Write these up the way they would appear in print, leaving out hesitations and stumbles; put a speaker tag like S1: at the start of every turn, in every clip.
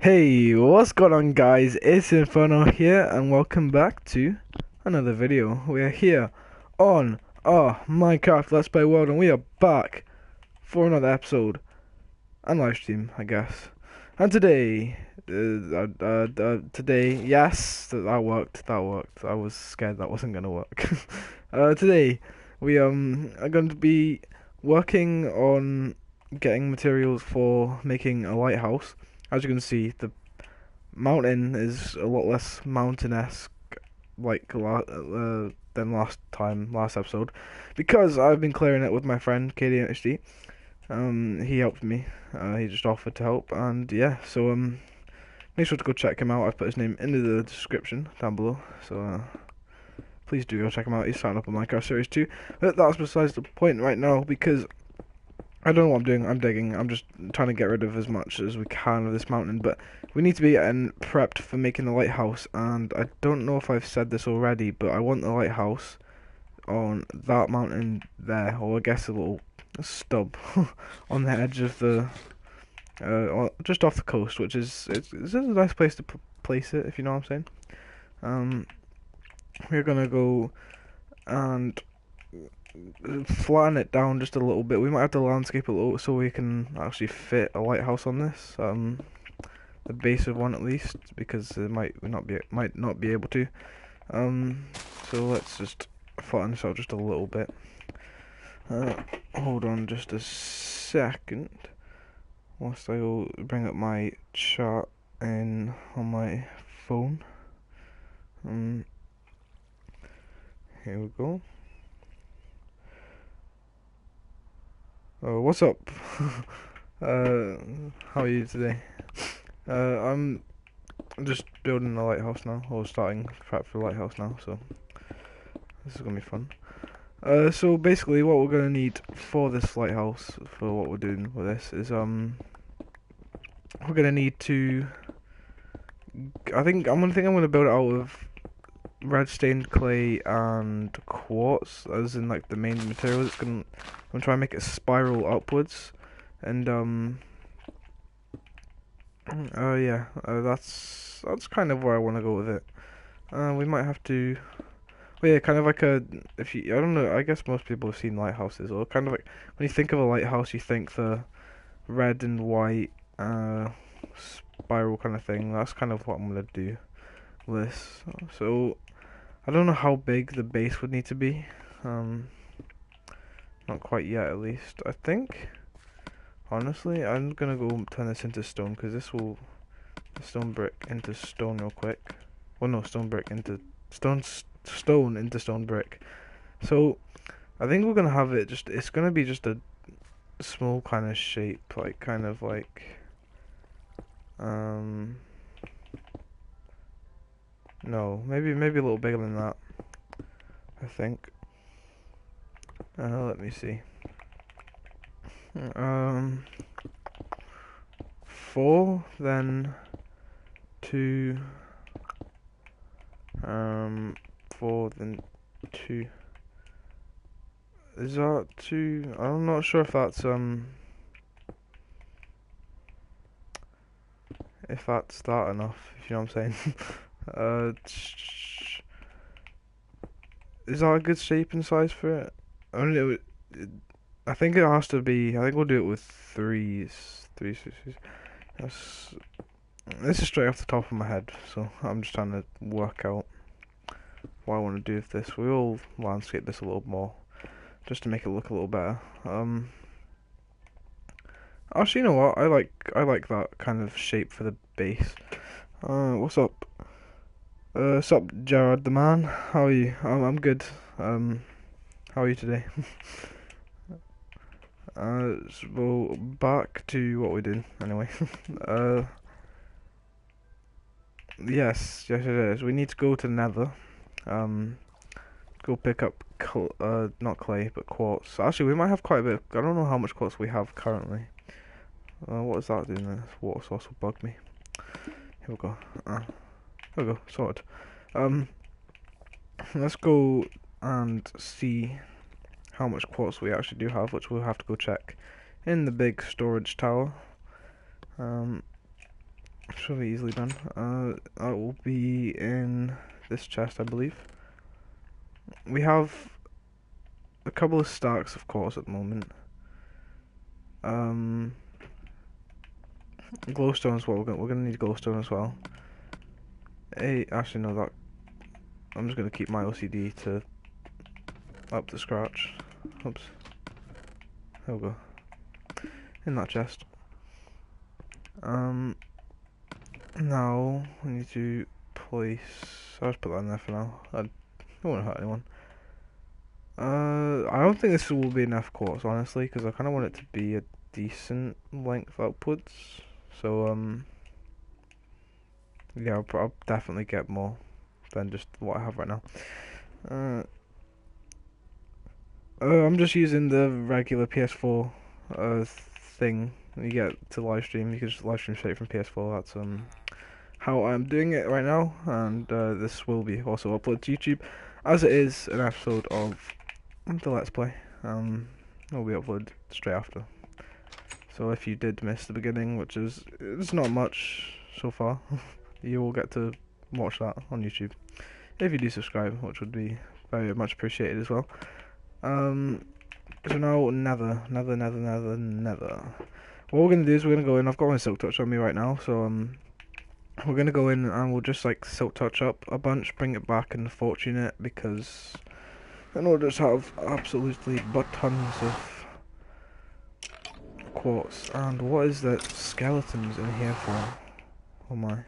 S1: Hey, what's going on guys? It's Inferno here and welcome back to another video. We are here on our Minecraft Let's Play world and we are back for another episode and live stream, I guess. And today, yes, that worked, that worked. I was scared that wasn't gonna work. Today we are going to be working on getting materials for making a lighthouse. As you can see, the mountain is a lot less mountain-esque than last episode, because I've been clearing it with my friend KDMHD. He helped me. He just offered to help, and yeah. So make sure to go check him out. I've put his name into the description down below. So please do go check him out. He's starting up a Minecraft series too. But that's besides the point right now, because I don't know what I'm doing. I'm digging. I'm just trying to get rid of as much as we can of this mountain. But we need to be getting prepped for making the lighthouse. And I don't know if I've said this already, but I want the lighthouse on that mountain there, or I guess a little stub on the edge of the, just off the coast, which it's a nice place to place it, if you know what I'm saying. We're gonna go and flatten it down just a little bit. We might have to landscape a little so we can actually fit a lighthouse on this. The base of one at least, because it might not be able to. So let's just flatten this out just a little bit. Hold on just a second, whilst I go bring up my chart in on my phone. Here we go. Oh, what's up? How are you today? I'm just building a lighthouse now, or starting prep for a lighthouse now, so this is gonna be fun. So basically what we're gonna need for this lighthouse, for what we're doing with this, is we're gonna need to, I think I'm gonna build it out of red stained clay and quartz, as in like the main material. I'm gonna try and make it spiral upwards, and yeah, that's kind of where I want to go with it. We might have to, well, yeah, kind of like if you, I don't know, I guess most people have seen lighthouses, or kind of like, when you think of a lighthouse, you think the red and white, spiral kind of thing. That's kind of what I'm gonna do with this. So, I don't know how big the base would need to be, not quite yet at least. I think, honestly, I'm gonna go turn this into stone, because this will, stone brick into stone real quick. Well, no, stone brick into stone into stone brick. So I think we're gonna have it just. It's gonna be just a small kind of shape, like kind of like no, maybe a little bigger than that, I think. Let me see. Four, then two. Four, then two. Is that two? I'm not sure if that's that enough, if you know what I'm saying. Is that a good shape and size for it? I mean, I think it has to be. I think we'll do it with threes. That's, this is straight off the top of my head, so I'm just trying to work out what I want to do with this. We will landscape this a little more, just to make it look a little better. Actually, you know what? I like that kind of shape for the base. What's up? Sup, Jared the man? How are you? I'm good. How are you today? So back to what we're doing anyway. Yes, it is. We need to go to Nether. Go pick up not clay, but quartz. Actually, we might have quite a bit. I don't know how much quartz we have currently. What is that doing? This water source will bug me. Here we go. There we go. Sorted. Let's go and see how much quartz we actually do have, which we'll have to go check in the big storage tower. Should be easily done. That will be in this chest, I believe. We have a couple of stacks of quartz at the moment. Glowstone as well. We're gonna need glowstone as well. Hey, actually no, that I'm just gonna keep my OCD to up to scratch. Oops. There we go. In that chest. Now we need to place. I'll just put that in there for now. I don't want to hurt anyone. I don't think this will be enough quartz, honestly, because I kind of want it to be a decent length upwards. So yeah, I'll definitely get more than just what I have right now. I'm just using the regular PS4 thing you get to live stream. You can just live stream straight from PS4. That's how I'm doing it right now, and this will be also uploaded to YouTube, as it is an episode of the Let's Play. Will be uploaded straight after. So if you did miss the beginning, which is it's not much so far, you will get to watch that on YouTube if you do subscribe, which would be very much appreciated as well. So now, never. What we're gonna do is we're gonna go in. I've got my silk touch on me right now, so we're gonna go in and we'll just like silk touch up a bunch, bring it back and fortune it, because then we'll just have absolutely butt tons of quartz. And what is that skeletons in here for? Oh my.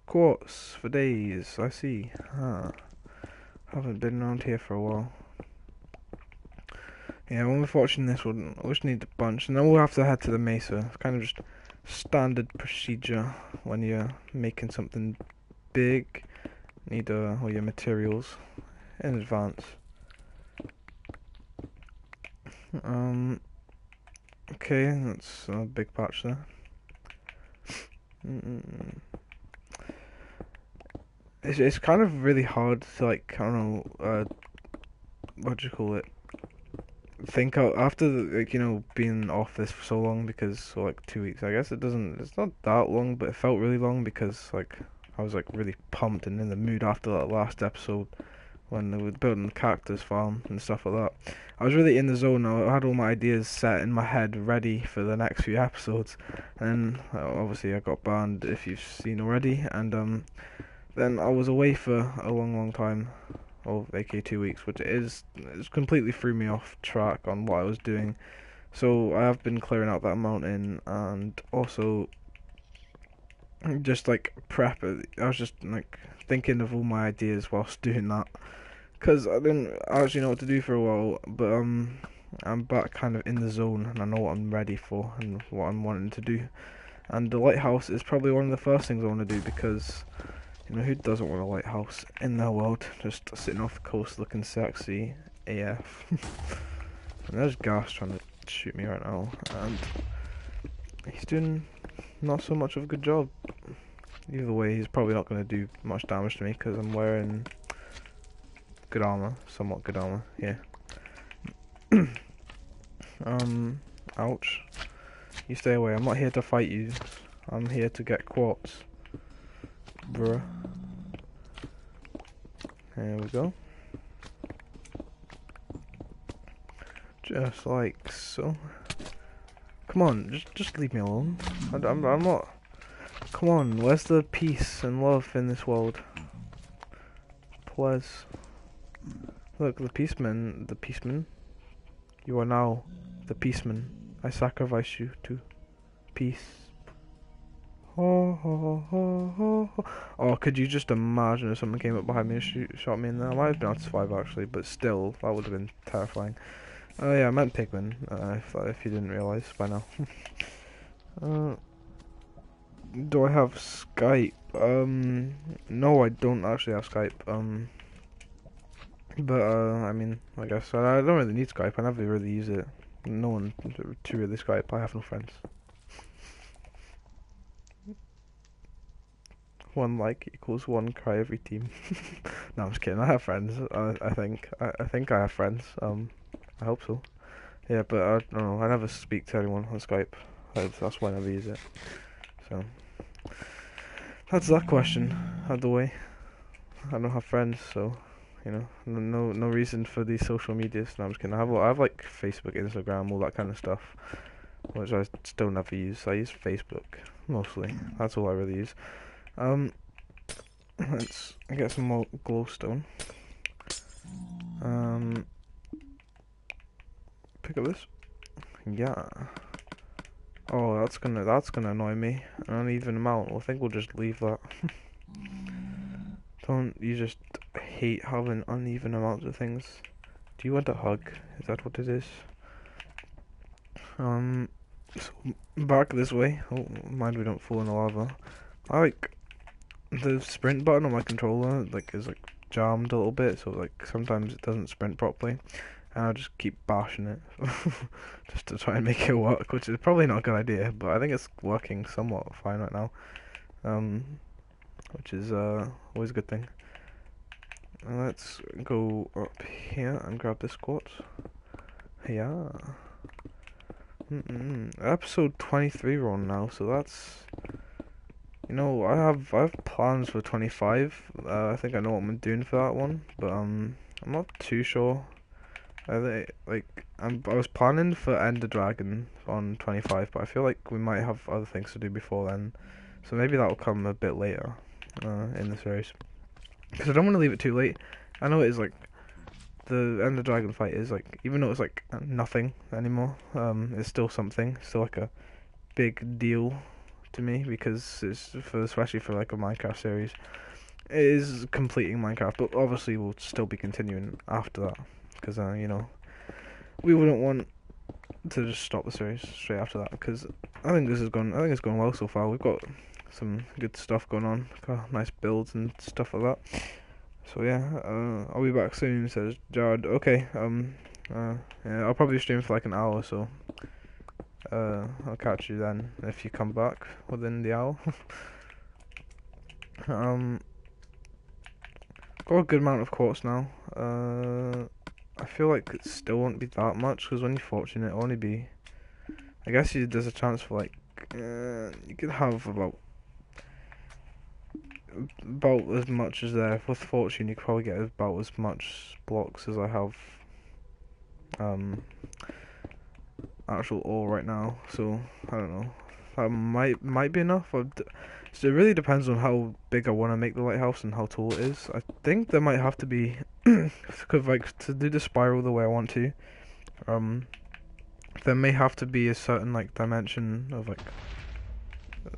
S1: Quartz for days. I see. Haven't been around here for a while. Yeah, when we're watching this, we'll just need a bunch, and then we'll have to head to the mesa. It's kind of just standard procedure when you're making something big. Need all your materials in advance. Okay, that's a big patch there. It's kind of really hard to, like, I don't know, what do you call it? Think out after like, you know, being off this for so long, because for like 2 weeks, I guess it's not that long, but it felt really long because like I was like really pumped and in the mood after that last episode when they were building the cactus farm and stuff like that. I was really in the zone. I had all my ideas set in my head ready for the next few episodes, and obviously I got banned, if you've seen already, and then I was away for a long time, of aka 2 weeks, which it's completely threw me off track on what I was doing. So I have been clearing out that mountain and also just like prep. I was just like thinking of all my ideas whilst doing that, because I didn't actually know what to do for a while, but I'm back kind of in the zone and I know what I'm ready for and what I'm wanting to do. And the lighthouse is probably one of the first things I want to do, because you know, who doesn't want a lighthouse in their world? Just sitting off the coast looking sexy AF. And there's Gas trying to shoot me right now, and he's doing not so much of a good job. Either way, he's probably not going to do much damage to me because I'm wearing good armor, somewhat good armor, yeah. Ouch. You stay away, I'm not here to fight you. I'm here to get quartz. Bruh. There we go. Just like so. Come on, just leave me alone. I'm not. Come on, where's the peace and love in this world? Please. Look, the peaceman. You are now the peaceman. I sacrifice you to peace. Oh, could you just imagine if someone came up behind me and shot me in there? I might have been able to survive actually, but still, that would have been terrifying. Oh yeah, I meant pigmen, if you didn't realise by now. Do I have Skype? No, I don't actually have Skype. But I mean, I guess I don't really need Skype. I never really use it. No one to really Skype. I have no friends. One like equals one cry every team. No, I'm just kidding. I have friends. I think I have friends. I hope so. Yeah, but I don't know. I never speak to anyone on Skype. That's why I never use it. So that's that question out of the way. I don't have friends, so you know, no reason for these social medias. No, I'm just kidding. I have like Facebook, Instagram, all that kind of stuff, which I still never use. I use Facebook mostly. That's all I really use. Let's get some more glowstone. Pick up this. Yeah. Oh, that's gonna annoy me. An uneven amount. Well, I think we'll just leave that. Don't you just hate having uneven amounts of things? Do you want a hug? Is that what it is? So back this way. Oh, mind we don't fall in the lava. I like the sprint button on my controller. Like is like jammed a little bit, so like sometimes it doesn't sprint properly, and I'll just keep bashing it just to try and make it work, which is probably not a good idea, but I think it's working somewhat fine right now. Which is always a good thing. Let's go up here and grab this quartz. Yeah. Episode 23 we're on now, so that's, you know, I have plans for 25. I think I know what I'm doing for that one, but I'm not too sure. I was planning for Ender Dragon on 25, but I feel like we might have other things to do before then, so maybe that'll come a bit later in the series. Because I don't want to leave it too late. I know it is like the Ender Dragon fight is like, even though it's like nothing anymore, it's still something. It's still like a big deal to me because it's especially for like a Minecraft series. It is completing Minecraft, but obviously we'll still be continuing after that because you know, we wouldn't want to just stop the series straight after that because I think it's going well so far. We've got some good stuff going on, got nice builds and stuff like that. So yeah, I'll be back soon, says Jared. Okay, yeah, I'll probably stream for like an hour, so I'll catch you then if you come back within the hour. Got a good amount of quartz now. I feel like it still won't be that much because when you're fortunate, it'll only be. I guess there's a chance for like you could have about as much as there. With fortune, you could probably get about as much blocks as I have actual ore right now. So I don't know. That might be enough. So it really depends on how big I want to make the lighthouse and how tall it is. I think there might have to be, cause like to do the spiral the way I want to. There may have to be a certain like dimension of like.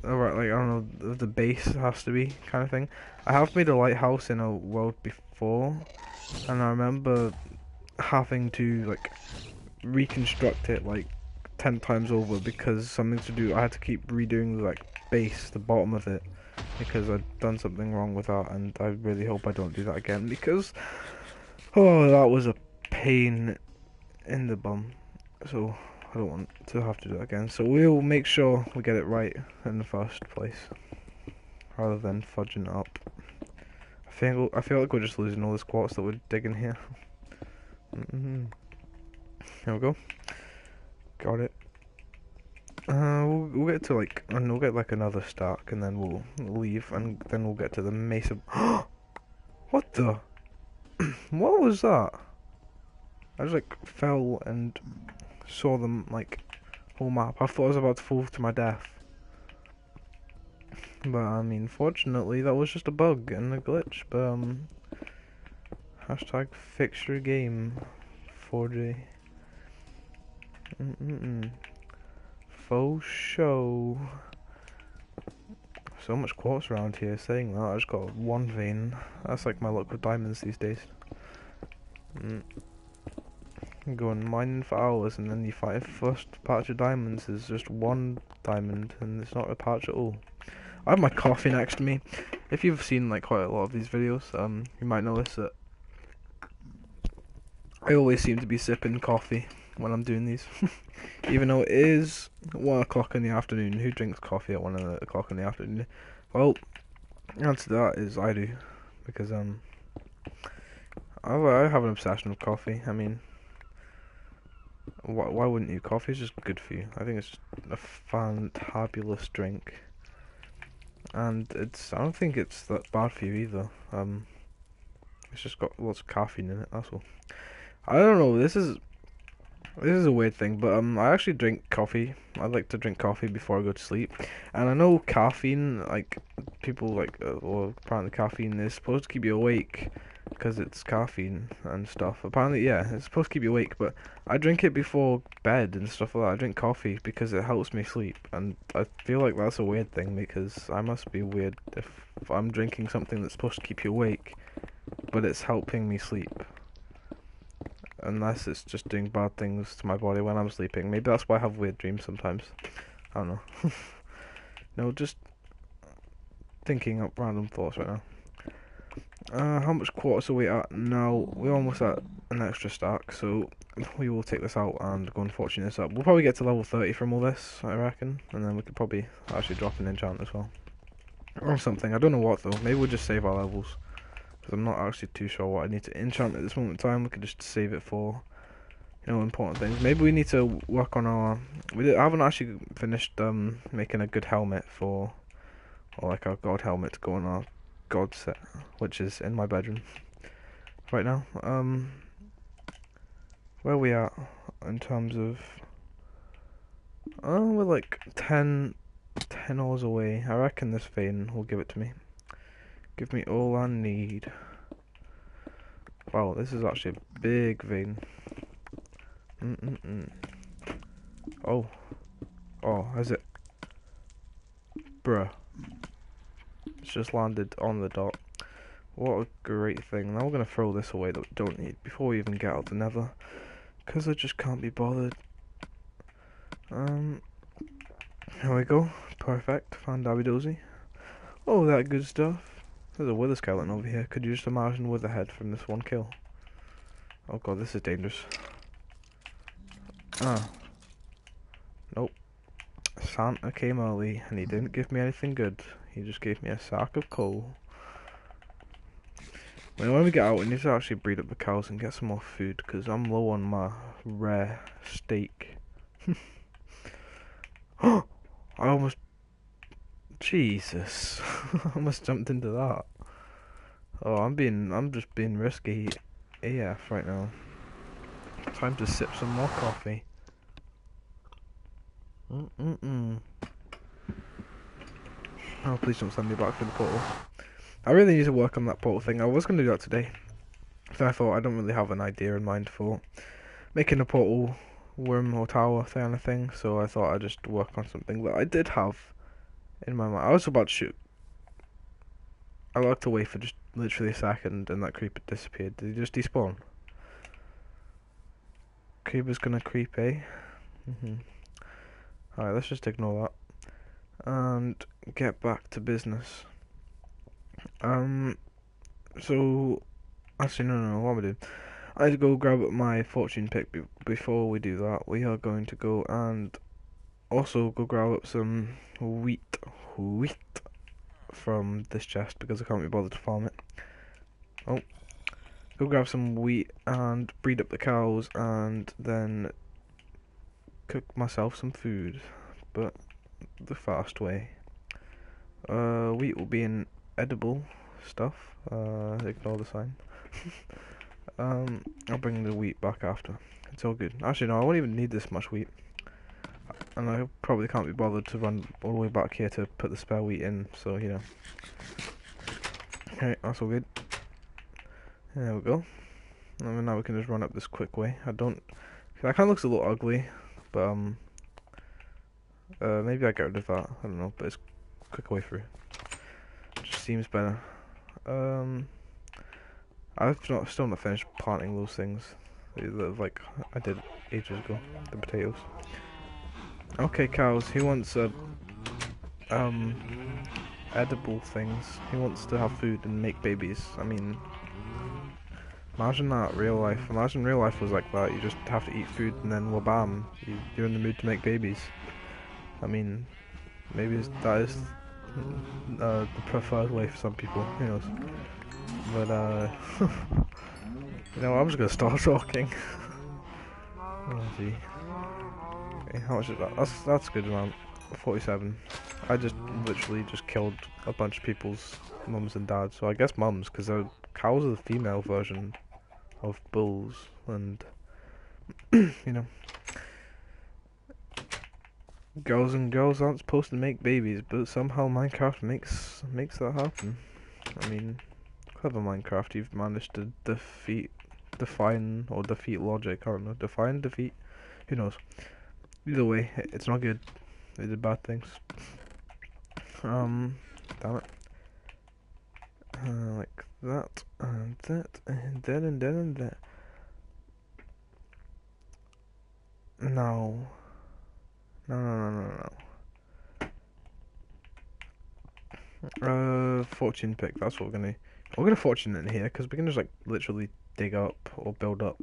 S1: Alright, like, I don't know, the base has to be, kind of thing. I have made a lighthouse in a world before, and I remember having to, like, reconstruct it, like, 10 times over, because something to do, I had to keep redoing the, like, base, the bottom of it, because I'd done something wrong with that, and I really hope I don't do that again, because, oh, that was a pain in the bum, so. I don't want to have to do that again, so we'll make sure we get it right in the first place, rather than fudging it up. I feel like we're just losing all this quartz that we're digging here. Here we go. Got it. We'll get to like, and we'll get like another stack, and then we'll leave, and then we'll get to the mesa. What the? What was that? I just like fell and saw them like whole map. I thought I was about to fall to my death, but I mean, fortunately, that was just a bug and a glitch. But hashtag fix your game, 4G. Faux show. So much quartz around here. Saying that, I just got one vein. That's like my luck with diamonds these days. Going mining for hours and then you find first patch of diamonds is just one diamond and it's not a patch at all. I have my coffee next to me. If you've seen like quite a lot of these videos, you might notice that I always seem to be sipping coffee when I'm doing these. Even though it is 1 o'clock in the afternoon. Who drinks coffee at 1 o'clock in the afternoon? Well, the answer to that is I do. Because I have an obsession with coffee. I mean, why wouldn't you? Coffee is just good for you. I think it's just a fantabulous drink. and I don't think it's that bad for you either. It's just got lots of caffeine in it. That's all. I don't know. This is a weird thing, but I actually drink coffee. I like to drink coffee before I go to sleep, and I know caffeine, like people like, well, apparently caffeine is supposed to keep you awake, because it's caffeine and stuff. Apparently, yeah, it's supposed to keep you awake, but I drink it before bed and stuff like that. I drink coffee because it helps me sleep, and I feel like that's a weird thing because I must be weird if I'm drinking something that's supposed to keep you awake, but it's helping me sleep. Unless it's just doing bad things to my body when I'm sleeping. Maybe that's why I have weird dreams sometimes. I don't know. No, just thinking up random thoughts right now. How much quarters are we at now? We're almost at an extra stack, so we will take this out and go and fortune this up. We'll probably get to level 30 from all this, I reckon, and then we could probably actually drop an enchant as well. Or something, I don't know what though. Maybe we'll just save our levels, because I'm not actually too sure what I need to enchant at this moment in time. We could just save it for, you know, important things. Maybe we need to work on our... I haven't actually finished making a good helmet for... Or like our god helmet to go on our god set, which is in my bedroom right now. Where are we at in terms of... Oh, we're like 10 hours away. I reckon this vein will give it to me. Give me all I need. Wow, this is actually a big vein. Oh. Oh, has it? Bruh. It's just landed on the dot. What a great thing. Now we're going to throw this away that we don't need before we even get out the nether. Because I just can't be bothered. Here we go. Perfect. Found Dabby Dozy. Oh, that good stuff. There's a wither skeleton over here. Could you just imagine Witherhead from this one kill? Oh god, this is dangerous. Ah. Nope. Santa came early and he didn't give me anything good. He just gave me a sack of coal. When we get out, we need to actually breed up the cows and get some more food, because I'm low on my rare steak. I almost... Jesus. I almost jumped into that. Oh, I'm just being risky AF right now. Time to sip some more coffee. Oh, please don't send me back for the portal. I really need to work on that portal thing. I was going to do that today. So I thought I don't really have an idea in mind for making a portal worm or tower kind of thing. So I thought I'd just work on something that I did have in my mind. I was about to shoot. I walked away for just literally a second and that creeper disappeared. Did he just despawn? Creeper's gonna creep, eh? Alright, let's just ignore that. And get back to business. So... Actually, no, what am I doing? I had to go grab my fortune pick. Before we do that, we are going to go and also go grab up some wheat from this chest, because I can't be bothered to farm it. Oh. Go grab some wheat and breed up the cows and then cook myself some food, but the fast way. Wheat will be in edible stuff. Ignore the sign. I'll bring the wheat back after. It's all good. Actually, no, I won't even need this much wheat. And I probably can't be bothered to run all the way back here to put the spare wheat in, so, you know. Okay, that's all good. There we go. And now we can just run up this quick way. That kind of looks a little ugly, but, maybe I get rid of that. I don't know, but it's a quick way through. Just seems better. I've still not finished planting those things. Like I did ages ago. The potatoes. Okay, cows. Who wants edible things? Who wants to have food and make babies? I mean, imagine that real life. Imagine real life was like that. You just have to eat food and then wabam, you're in the mood to make babies. I mean, maybe that is the preferred way for some people. Who knows? But you know, I'm just gonna start talking. Oh gee. Okay, how much is that? That's a good amount. 47. I just literally just killed a bunch of people's mums and dads. So I guess mums, because cows are the female version of bulls, and you know, girls and girls aren't supposed to make babies, but somehow Minecraft makes that happen. I mean, clever Minecraft, you've managed to defeat logic. I don't know, defeat. Who knows? Either way, it's not good. They did bad things. Damn it. Like that, and that, and that, and that, and that. No. No, no, no, no, no. Fortune pick, that's what we're gonna fortune in here, because we can just, like, literally dig up, or build up,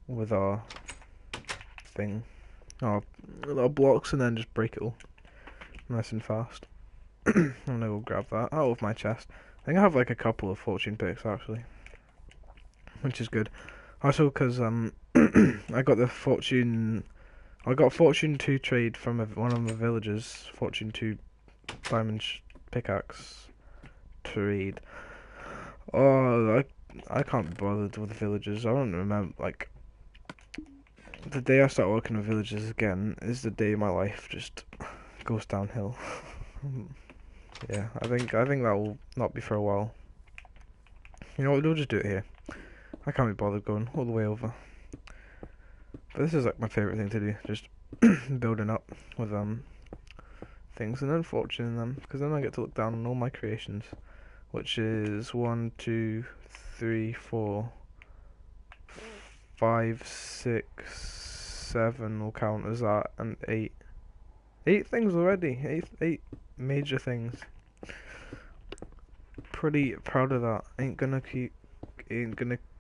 S1: with our thing. Our blocks, and then just break it all. Nice and fast. I'm gonna go grab that out of my chest. I think I have like a couple of fortune picks actually, which is good. Also, because I got fortune 2 trade from one of my villagers. Fortune 2 diamond pickaxe trade. Oh, I can't be bothered with the villagers. I don't remember, like, the day I start working with villagers again is the day my life just goes downhill. Yeah, I think that will not be for a while. You know what, we'll just do it here. I can't be bothered going all the way over. But this is like my favourite thing to do, just building up with things and then fortuning them, because then I get to look down on all my creations, which is 1, 2, 3, 4, 5, 6, 7 will count as that, and 8. 8 things already. 8 major things. Pretty proud of that.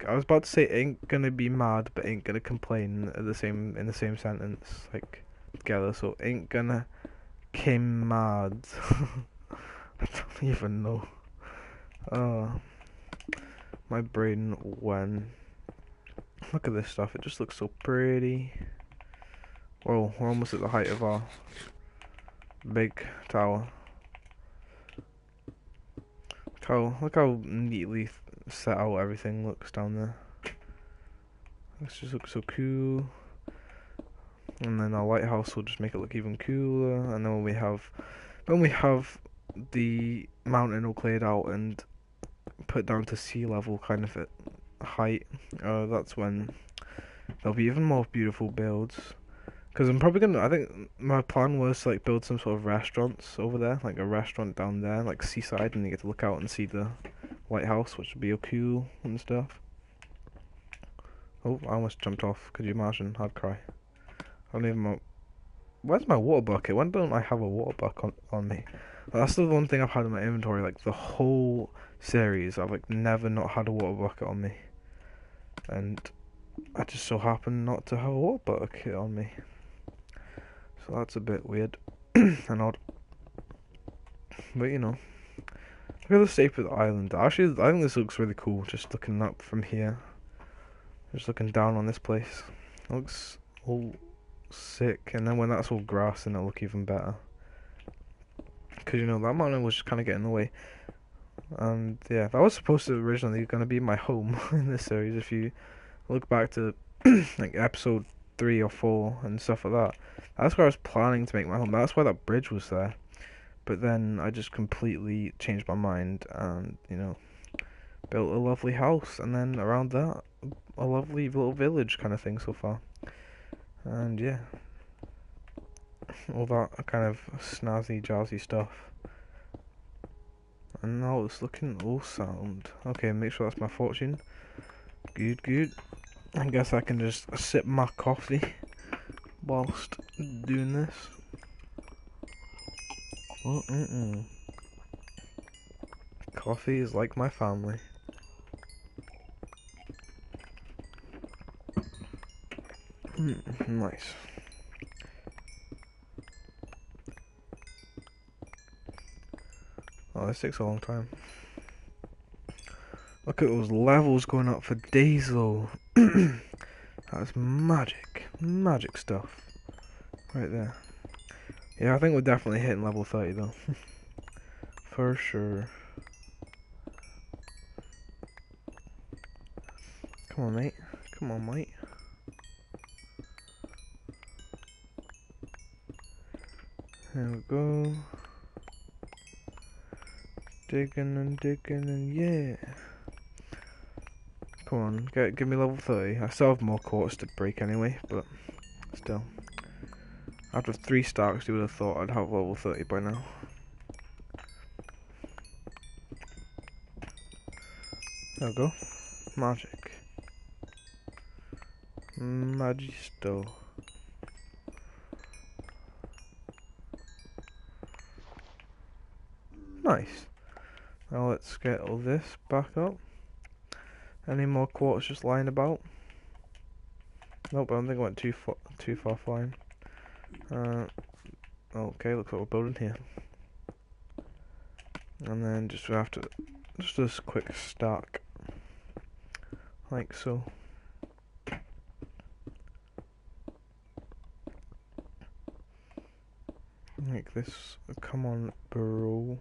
S1: I was about to say ain't gonna be mad, but ain't gonna complain in the same sentence, like, together. So ain't gonna came mad. I don't even know. My brain when. Look at this stuff. It just looks so pretty. Whoa, we're almost at the height of our big tower. Look how neatly set out everything looks down there. This just looks so cool. And then our lighthouse will just make it look even cooler. And then when we have the mountain all cleared out and put down to sea level kind of at height, that's when there'll be even more beautiful builds. Because I think my plan was to, like, build some sort of restaurants over there, like a restaurant down there, like seaside, and you get to look out and see the lighthouse, which would be cool and stuff. Oh, I almost jumped off. Could you imagine? I'd cry. I don't even know. Where's my water bucket? When don't I have a water bucket on me? That's the one thing I've had in my inventory, like, the whole series. I've, like, never not had a water bucket on me. And I just so happen not to have a water bucket on me. So that's a bit weird and odd. But, you know, look at the shape of the island. Actually, I think this looks really cool, just looking up from here. Just looking down on this place. It looks all sick. And then when that's all grass, then it'll look even better. Because, you know, that mountain was just kind of getting in the way. And, yeah, that was supposed to originally going to be my home in this series. If you look back to, like, episode 3 or 4 and stuff like that. That's where I was planning to make my home. That's why that bridge was there. But then I just completely changed my mind and, you know, built a lovely house. And then around that, a lovely little village kind of thing so far. And yeah, all that kind of snazzy, jazzy stuff. And now it's looking all sound. Okay, make sure that's my fortune. Good. I guess I can just sip my coffee whilst doing this. Coffee is like my family. Nice. Oh, this takes a long time. Look at those levels going up for days though. That's magic stuff right there. Yeah, I think we're definitely hitting level 30 though. For sure. Come on, mate. Come on, mate. There we go. Digging and yeah. Come on, give me level 30. I still have more quartz to break anyway, but still. After 3 stacks, you would have thought I'd have level 30 by now. There we go. Magic. Magisto. Nice. Now let's get all this back up. Any more quartz just lying about? Nope, I don't think I went too far flying. Okay, looks like we're building here. And then just after just this quick stack. Like so. Like this. Come on, bro.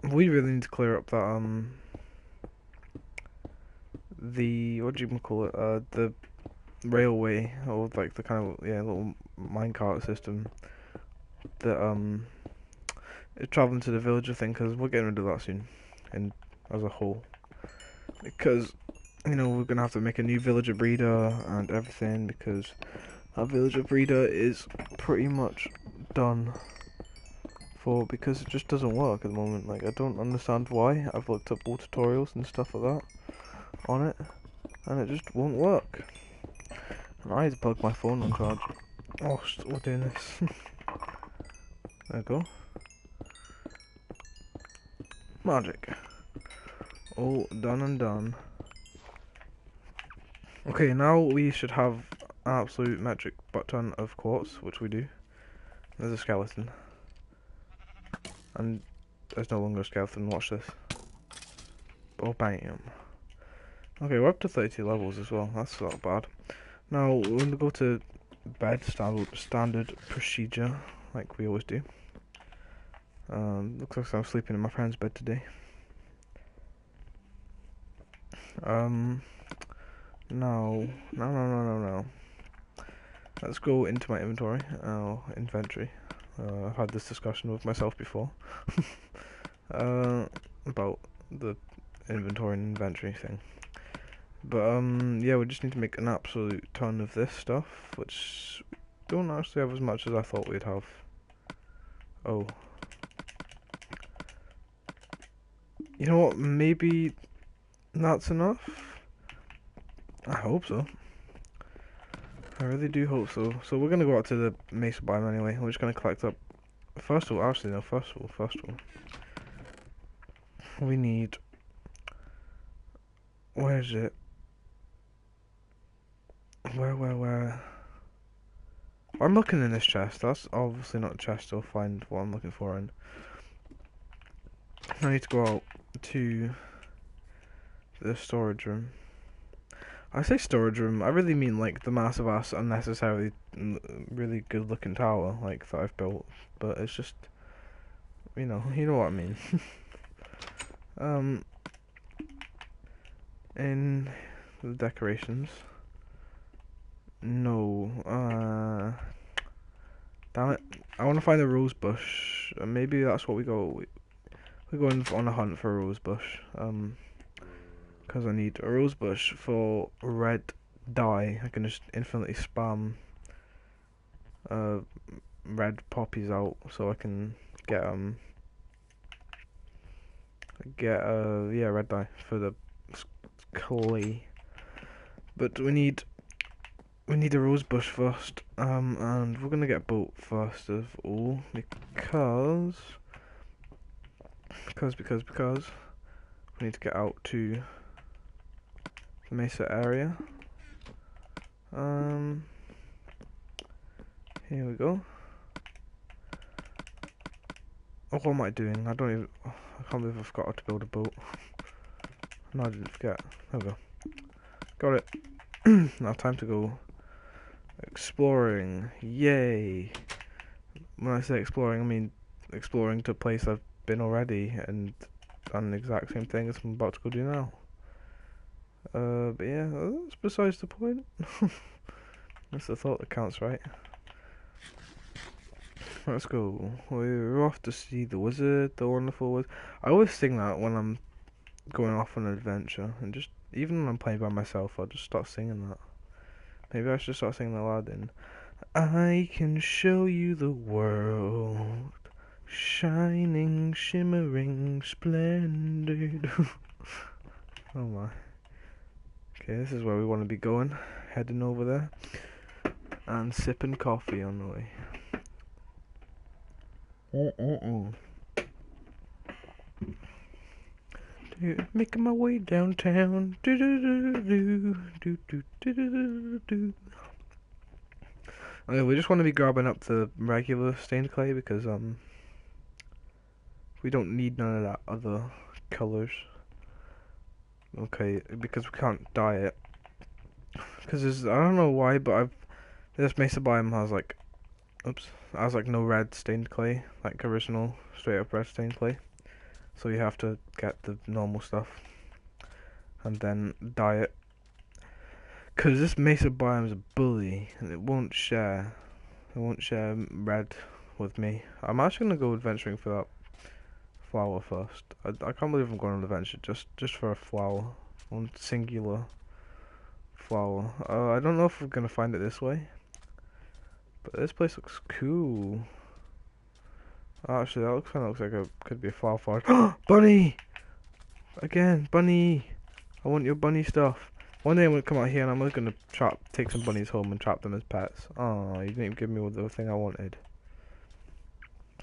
S1: We really need to clear up that the what do you call it? The railway, or like the kind of little minecart system that is traveling to the villager thing, because we're getting rid of that soon, and as a whole, because you know we're gonna have to make a new villager breeder and everything, because our villager breeder is pretty much done for, because it just doesn't work at the moment. Like, I don't understand why. I've looked up all tutorials and stuff like that on it, and it just won't work. And I had to plug my phone on charge. Oh, we're doing this. There we go. Magic. All done and done. Okay, now we should have an absolute metric butt ton of quartz, which we do. There's a skeleton. And there's no longer a skeleton, watch this. Oh, bam. Okay, we're up to 32 levels as well, that's not bad. Now, we're going to go to bed, standard procedure, like we always do. Looks like I'm sleeping in my friend's bed today. No. Let's go into my inventory. Inventory. I've had this discussion with myself before. About the inventory and inventory thing. But, yeah, we just need to make an absolute ton of this stuff, which don't actually have as much as I thought we'd have. Oh. You know what, maybe that's enough? I hope so. I really do hope so. So we're gonna go out to the mesa biome anyway. We're just gonna collect up. First of all, we need. Where is it? Where? I'm looking in this chest. That's obviously not a chest. I'll find what I'm looking for in. I need to go out to the storage room. I say storage room, I really mean like the massive ass unnecessarily really good looking tower like that I've built, but it's just you know what I mean. In the decorations. No, damn it. I want to find a rose bush. Maybe that's what we go. We're going on a hunt for a rose bush. Because I need a rose bush for red dye. I can just infinitely spam red poppies out, so I can get red dye for the clay. But we need a rose bush first, and we're gonna get a boat first of all, because we need to get out to the mesa area. Here we go. Oh, what am I doing? I can't believe I forgot to build a boat. No, I didn't forget. There we go. Got it. Now time to go exploring. Yay! When I say exploring, I mean exploring to a place I've been already and done the exact same thing as I'm about to go do now. But yeah, that's besides the point. That's the thought that counts, right? Let's go. We're off to see the wizard, the wonderful wizard. I always sing that when I'm going off on an adventure, and just even when I'm playing by myself, I'll just start singing that. Maybe I should start singing Aladdin. I can show you the world, shining, shimmering, splendid. Oh my. Okay, this is where we want to be going. Heading over there and sipping coffee on the way. Making my way downtown. Okay, we just want to be grabbing up the regular stained clay because we don't need none of that other colours. Okay, because we can't dye it. Because I don't know why, but this Mesa biome has like, has like no red stained clay, like original straight up red stained clay. So you have to get the normal stuff and then dye it. Because this Mesa biome is a bully and it won't share. It won't share red with me. I'm actually gonna go adventuring for that flower first. I can't believe I'm going on an adventure just for a flower, one singular flower. I don't know if we're gonna find it this way, but this place looks cool. Actually, that kind of looks like could be a flower forest. Bunny! Again, bunny! I want your bunny stuff. One day I'm gonna come out here and I'm gonna take some bunnies home and trap them as pets. Oh, you didn't even give me the thing I wanted.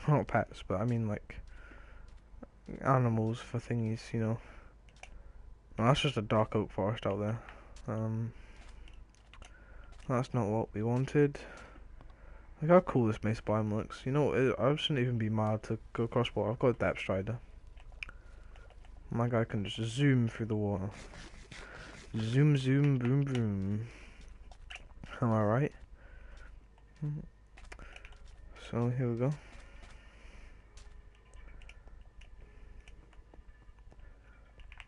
S1: Not pets, but I mean like animals for thingies, you know. No, that's just a dark oak forest out there. That's not what we wanted. Look how cool this Mesa biome looks. You know, I shouldn't even be mad to go across water. I've got a depth strider. My guy can just zoom through the water. Zoom, zoom, boom, boom. Am I right? So here we go.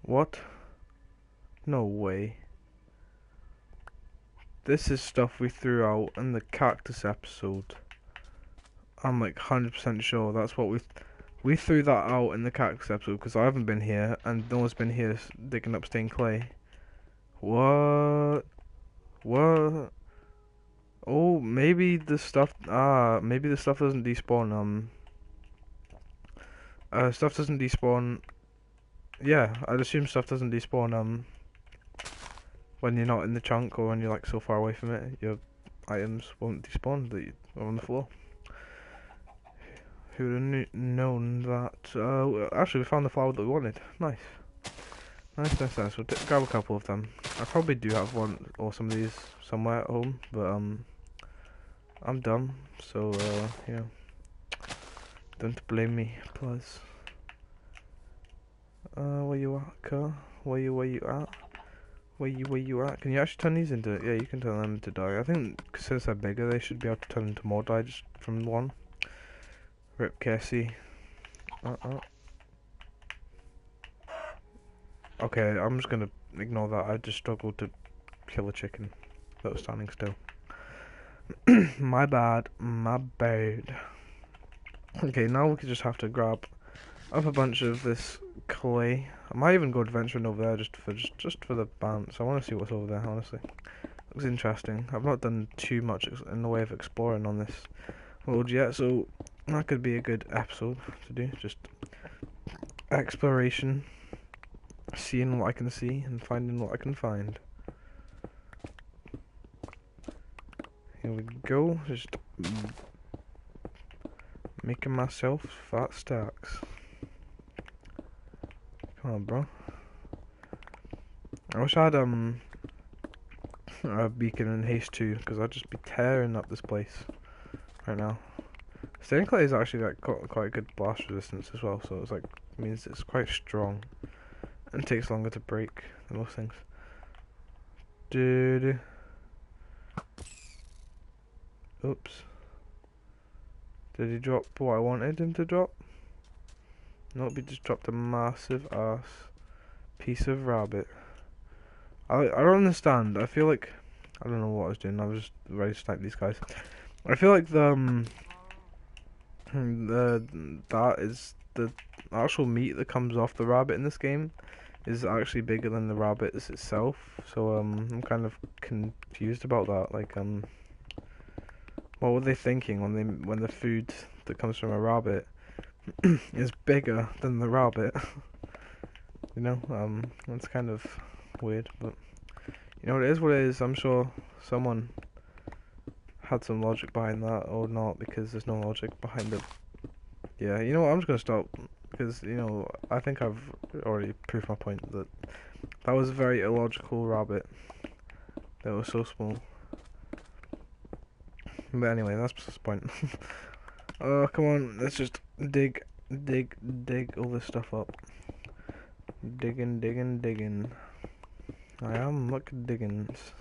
S1: What? No way. This is stuff we threw out in the cactus episode. I'm like 100% sure that's what we threw that out in the cactus episode because I haven't been here and no one's been here digging up stained clay. What? What? Oh, maybe the stuff. Maybe the stuff doesn't despawn. Stuff doesn't despawn. Yeah, I'd assume stuff doesn't despawn. When you're not in the chunk or when you're like so far away from it, your items won't despawn that are on the floor. Who would have known that? Actually, we found the flower that we wanted. Nice. Nice. We'll grab a couple of them. I probably do have one or some of these somewhere at home, but I'm dumb, so yeah. Don't blame me, please. Where you at, car? Where you at? Where you at? Can you actually turn these into? Yeah, you can turn them into dye. I think since they're bigger, they should be able to turn into more dye just from one. Rip Casey. Okay, I'm just gonna ignore that. I just struggled to kill a chicken that was standing still. My bad. Okay, now we just have to grab up a bunch of this clay. I might even go adventuring over there just for the bounce. I want to see what's over there, honestly. Looks interesting. I've not done too much in the way of exploring on this world yet, so that could be a good episode to do. Just exploration, seeing what I can see and finding what I can find. Here we go, just making myself fat stacks. Come on, bro. I wish I had a beacon in haste too, because I'd just be tearing up this place right now. Stained clay is actually like quite good blast resistance as well, so it's like means it's quite strong and takes longer to break than most things. Dude. Oops. Did he drop what I wanted him to drop? Nope, he just dropped a massive ass piece of rabbit. I don't understand. I feel like I don't know what I was doing. I was just ready to snipe these guys. I feel like that is the actual meat that comes off the rabbit in this game is actually bigger than the rabbit itself. So I'm kind of confused about that. Like what were they thinking when the food that comes from a rabbit is bigger than the rabbit? You know, that's kind of weird, but you know, it is what it is. I'm sure someone had some logic behind that, or not, because there's no logic behind it. Yeah, you know what, I'm just gonna stop, because, you know, I think I've already proved my point that that was a very illogical rabbit that was so small. But anyway, that's just the point. Oh, come on, let's just dig all this stuff up. Digging. I am, look, Diggins.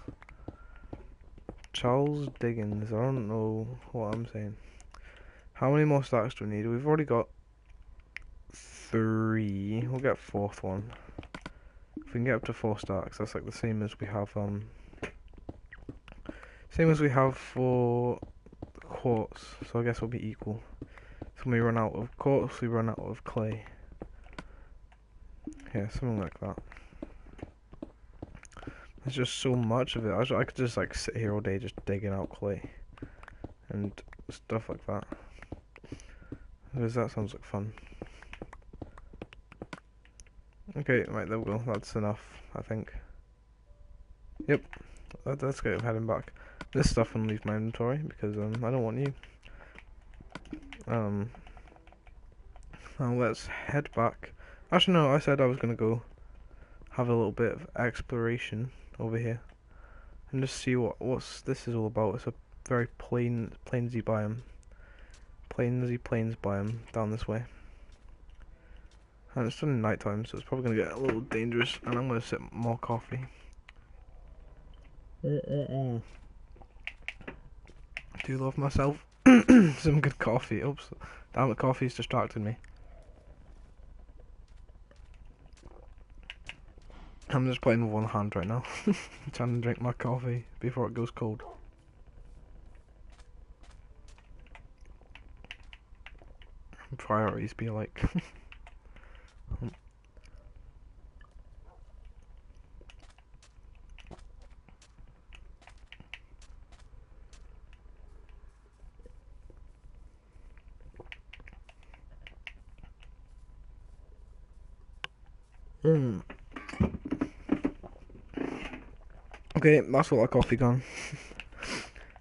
S1: Charles Diggins, I don't know what I'm saying. How many more stacks do we need? We've already got 3. We'll get a 4th one. If we can get up to 4 stacks, that's like the same as we have for quartz, so I guess we'll be equal. So when we run out of quartz, we run out of clay. Yeah, something like that. There's just so much of it. I could just like sit here all day just digging out clay and stuff like that. Because that sounds like fun. Okay, right, there we go. That's enough, I think. Yep. Let's get heading back. This stuff can leave my inventory because I don't want you. Now let's head back. Actually, no, I said I was gonna go have a little bit of exploration over here and just see what's this is all about. It's a very plainsy biome. Plains biome down this way. And it's still night time, so it's probably gonna get a little dangerous, and I'm gonna sip more coffee. Do love myself some good coffee. Oops, damn it, coffee's distracted me. I'm just playing with one hand right now, trying to drink my coffee before it goes cold. Priorities be like. Okay, that's all that coffee gone.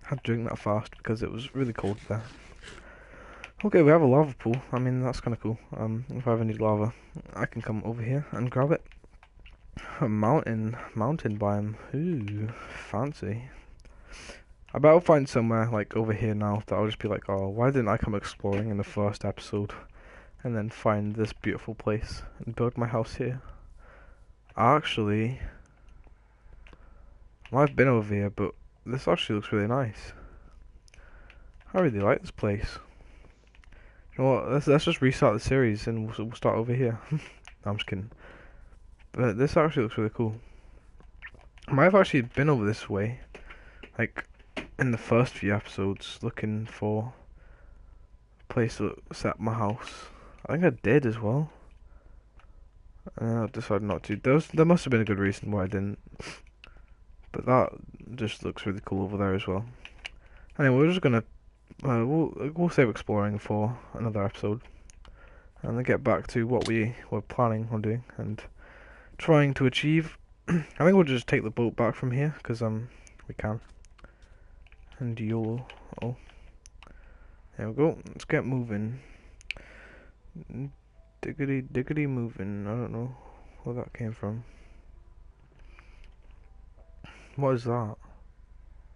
S1: Had to drink that fast because it was really cold there. Okay, we have a lava pool. I mean, that's kind of cool. If I ever need lava, I can come over here and grab it. A mountain biome. Ooh, fancy. I bet I'll find somewhere like over here now that I'll just be like, oh, why didn't I come exploring in the first episode, and then find this beautiful place and build my house here? Actually, I've been over here, but this actually looks really nice. I really like this place. You know what? Let's just restart the series and we'll start over here. No, I'm just kidding. But this actually looks really cool. I might have actually been over this way, like in the first few episodes, looking for a place to set my house. I think I did as well. I decided not to. There must have been a good reason why I didn't. But that just looks really cool over there as well. Anyway, we're just gonna we'll save exploring for another episode, and then get back to what we were planning on doing and trying to achieve. I think we'll just take the boat back from here because we can. And YOLO. Oh, there we go. Let's get moving. Diggity moving. I don't know where that came from. What is that?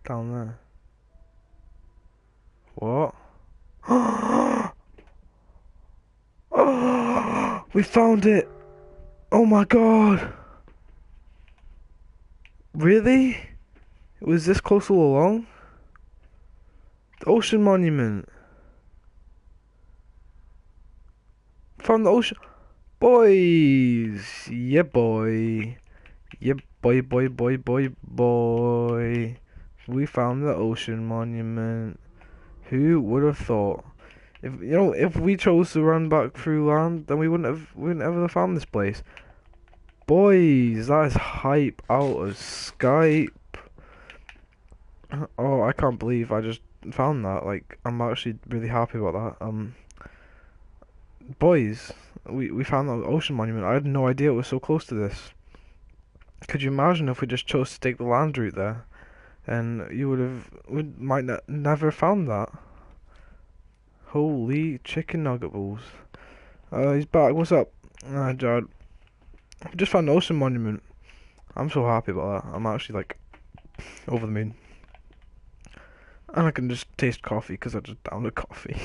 S1: Down there. What? We found it! Oh my god! Really? It was this close all along? The ocean monument. Found the ocean. Boys! Yeah, boy. Yeah, boy. We found the ocean monument. Who would have thought? If we chose to run back through land, then we wouldn't ever have found this place. Boys, that is hype out of Skype. Oh, I can't believe I just found that. Like, I'm actually really happy about that. Boys, we found the ocean monument. I had no idea it was so close to this. Could you imagine if we just chose to take the land route there? And we might never found that. Holy chicken nugget balls. He's back. What's up? Jared. I just found the ocean monument. I'm so happy about that. I'm actually like over the moon. And I can just taste coffee because I just downed a coffee.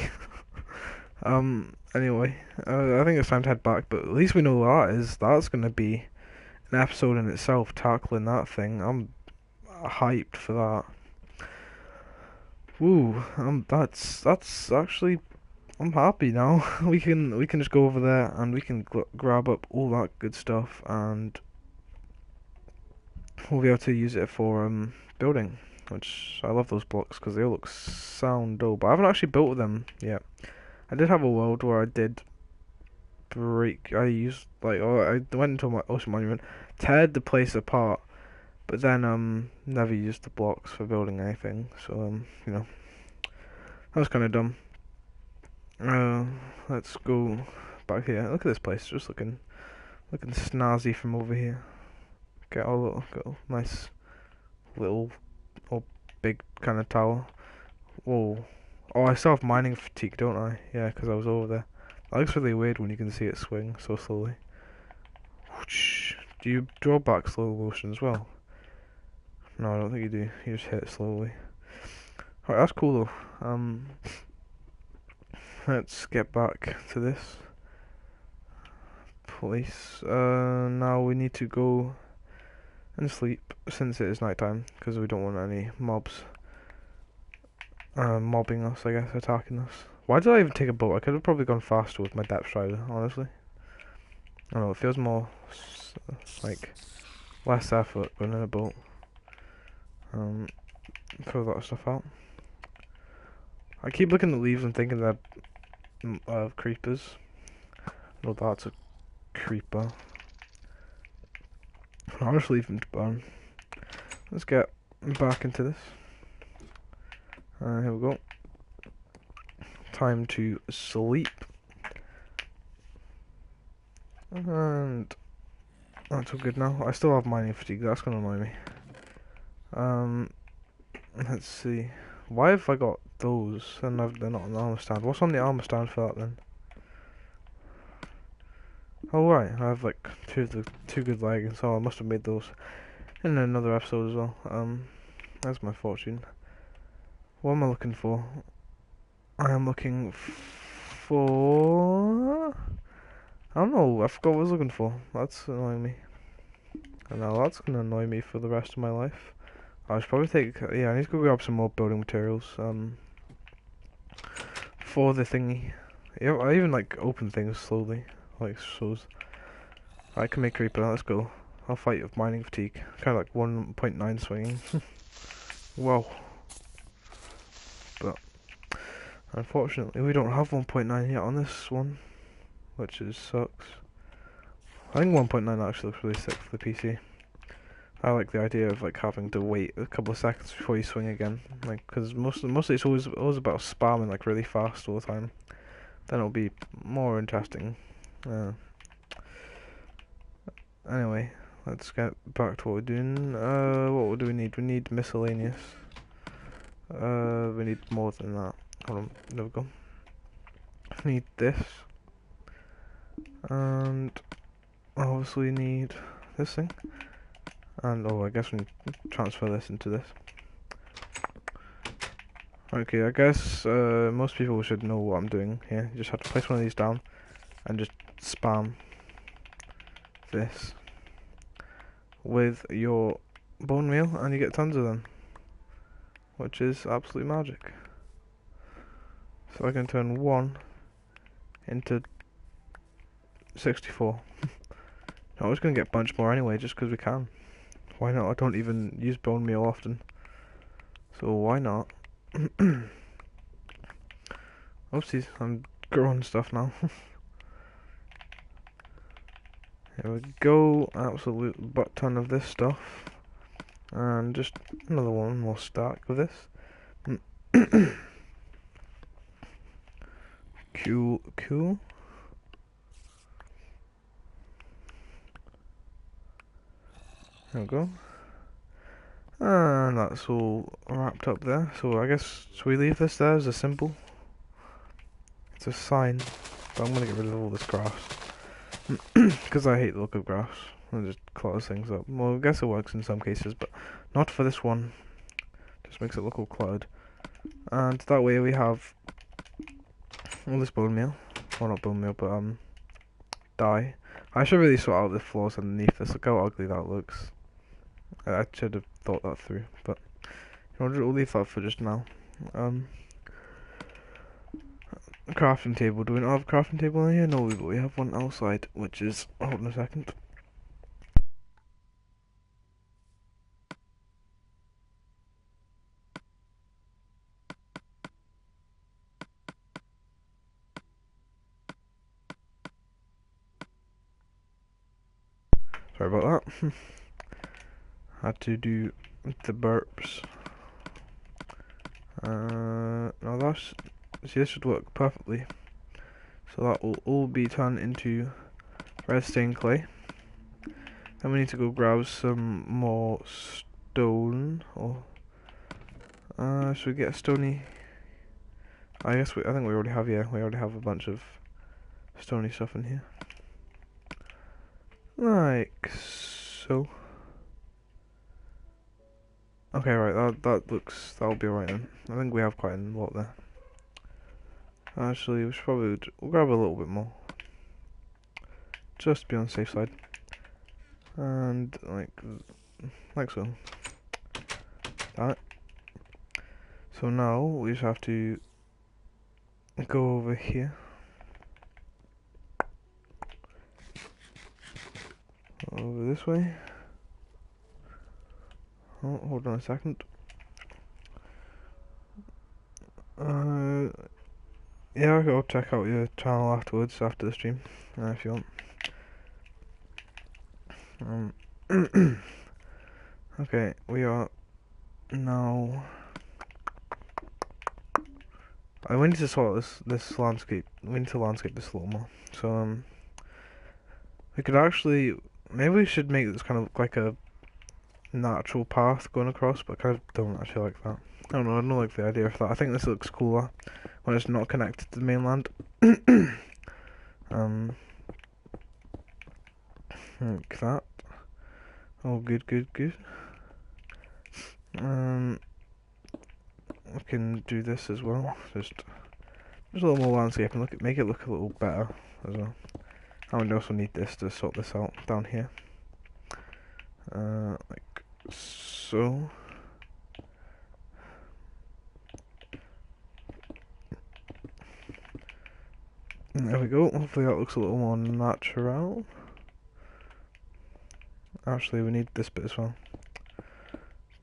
S1: Anyway, I think it's time to head back, but at least we know what that is. That's gonna be an episode in itself, tackling that thing. I'm hyped for that. Woo, that's actually, I'm happy now. we can just go over there and we can grab up all that good stuff, and we'll be able to use it for building. Which I love those blocks because they all look sound dope. But I haven't actually built them yet. I did have a world where I did break. I used I went into my ocean monument, teared the place apart, but then never used the blocks for building anything. So that was kind of dumb. Let's go back here. Look at this place, just looking snazzy from over here. Got a nice little or big kind of tower. Whoa. Oh, I still have mining fatigue, don't I? Yeah, because I was over there. That looks really weird when you can see it swing so slowly. Do you draw back slow motion as well? No, I don't think you do. You just hit it slowly. Alright, that's cool though. Let's get back to this place. Now we need to go and sleep since it is nighttime, because we don't want any mobs mobbing us, I guess, attacking us. Why did I even take a boat? I could have probably gone faster with my depth strider, honestly. I don't know, it feels more like less effort going in a boat. Throw that stuff out. I keep looking at leaves and thinking they're creepers. No, that's a creeper. I'll just leave them to burn. Let's get back into this. Here we go. Time to sleep. And that's all good now. I still have mining fatigue, that's gonna annoy me. Let's see. Why have I got those and they're not on the armor stand? What's on the armor stand for that then? Oh right, I have like two good leggings, so I must have made those in another episode as well. That's my fortune. What am I looking for? I am looking for... I don't know, I forgot what I was looking for. That's annoying me. And now that's gonna annoy me for the rest of my life. I should probably take... Yeah, I need to go grab some more building materials, for the thingy. Yeah, I even like open things slowly. Like shows. I can make creeper, let's go. I'll fight with mining fatigue. Kinda like 1.9 swinging. Wow. But unfortunately we don't have 1.9 yet on this one, which sucks. I think 1.9 actually looks really sick for the PC. I like the idea of like having to wait a couple of seconds before you swing again, like because mostly it's always about spamming like really fast all the time. Then it'll be more interesting. Anyway, let's get back to what we're doing. What do we need? We need miscellaneous. We need more than that. Hold on, there we go. We need this. And obviously need this thing. And I guess we need to transfer this into this. Okay, I guess most people should know what I'm doing here. You just have to place one of these down and just spam this with your bone meal and you get tons of them, which is absolute magic. So I can turn 1 into 64. I was going to get a bunch more anyway, just because we can. Why not? I don't even use bone meal often. So why not? Oopsies, I'm growing stuff now. Here we go, absolute butt ton of this stuff. And just another one more stack of this. Cool, cool. There we go. And that's all wrapped up there. So I guess, should we leave this there as a symbol? It's a sign. But I'm gonna get rid of all this grass. Because I hate the look of grass. It just clutters things up. Well, I guess it works in some cases, but not for this one. Just makes it look all cluttered. And that way we have all this bone meal. Well, not bone meal, but dye. I should really sort out the floors underneath this. Look how ugly that looks. I should have thought that through, but you know, we'll leave that for just now. Crafting table. Do we not have a crafting table in here? No, we have one outside, which is... Hold on a second. Sorry about that. Had to do the burps. Now that's... See, this should work perfectly. So that will all be turned into red stained clay. Then we need to go grab some more stone. Or should we get a stony? I think we already have. Yeah, we already have a bunch of stony stuff in here. Like so. Okay, right. That'll be alright then. I think we have quite a lot there. Actually, we'll grab a little bit more, just to be on the safe side. And like so. That. So now we just have to go over here. Over this way. Oh, hold on a second. Yeah, I'll check out your channel afterwards, after the stream, if you want. Okay, we are now... we need to sort this landscape. We need to landscape this a little more. So, we could actually... Maybe we should make this kind of look like a natural path going across, but I kind of don't actually like that. I don't know, I don't like the idea of that. I think this looks cooler when it's not connected to the mainland. Like that. Oh, good. We can do this as well. Just a little more landscape and make it look a little better as well. And we also need this to sort this out down here. Like so. There we go. Hopefully that looks a little more natural. Actually, we need this bit as well.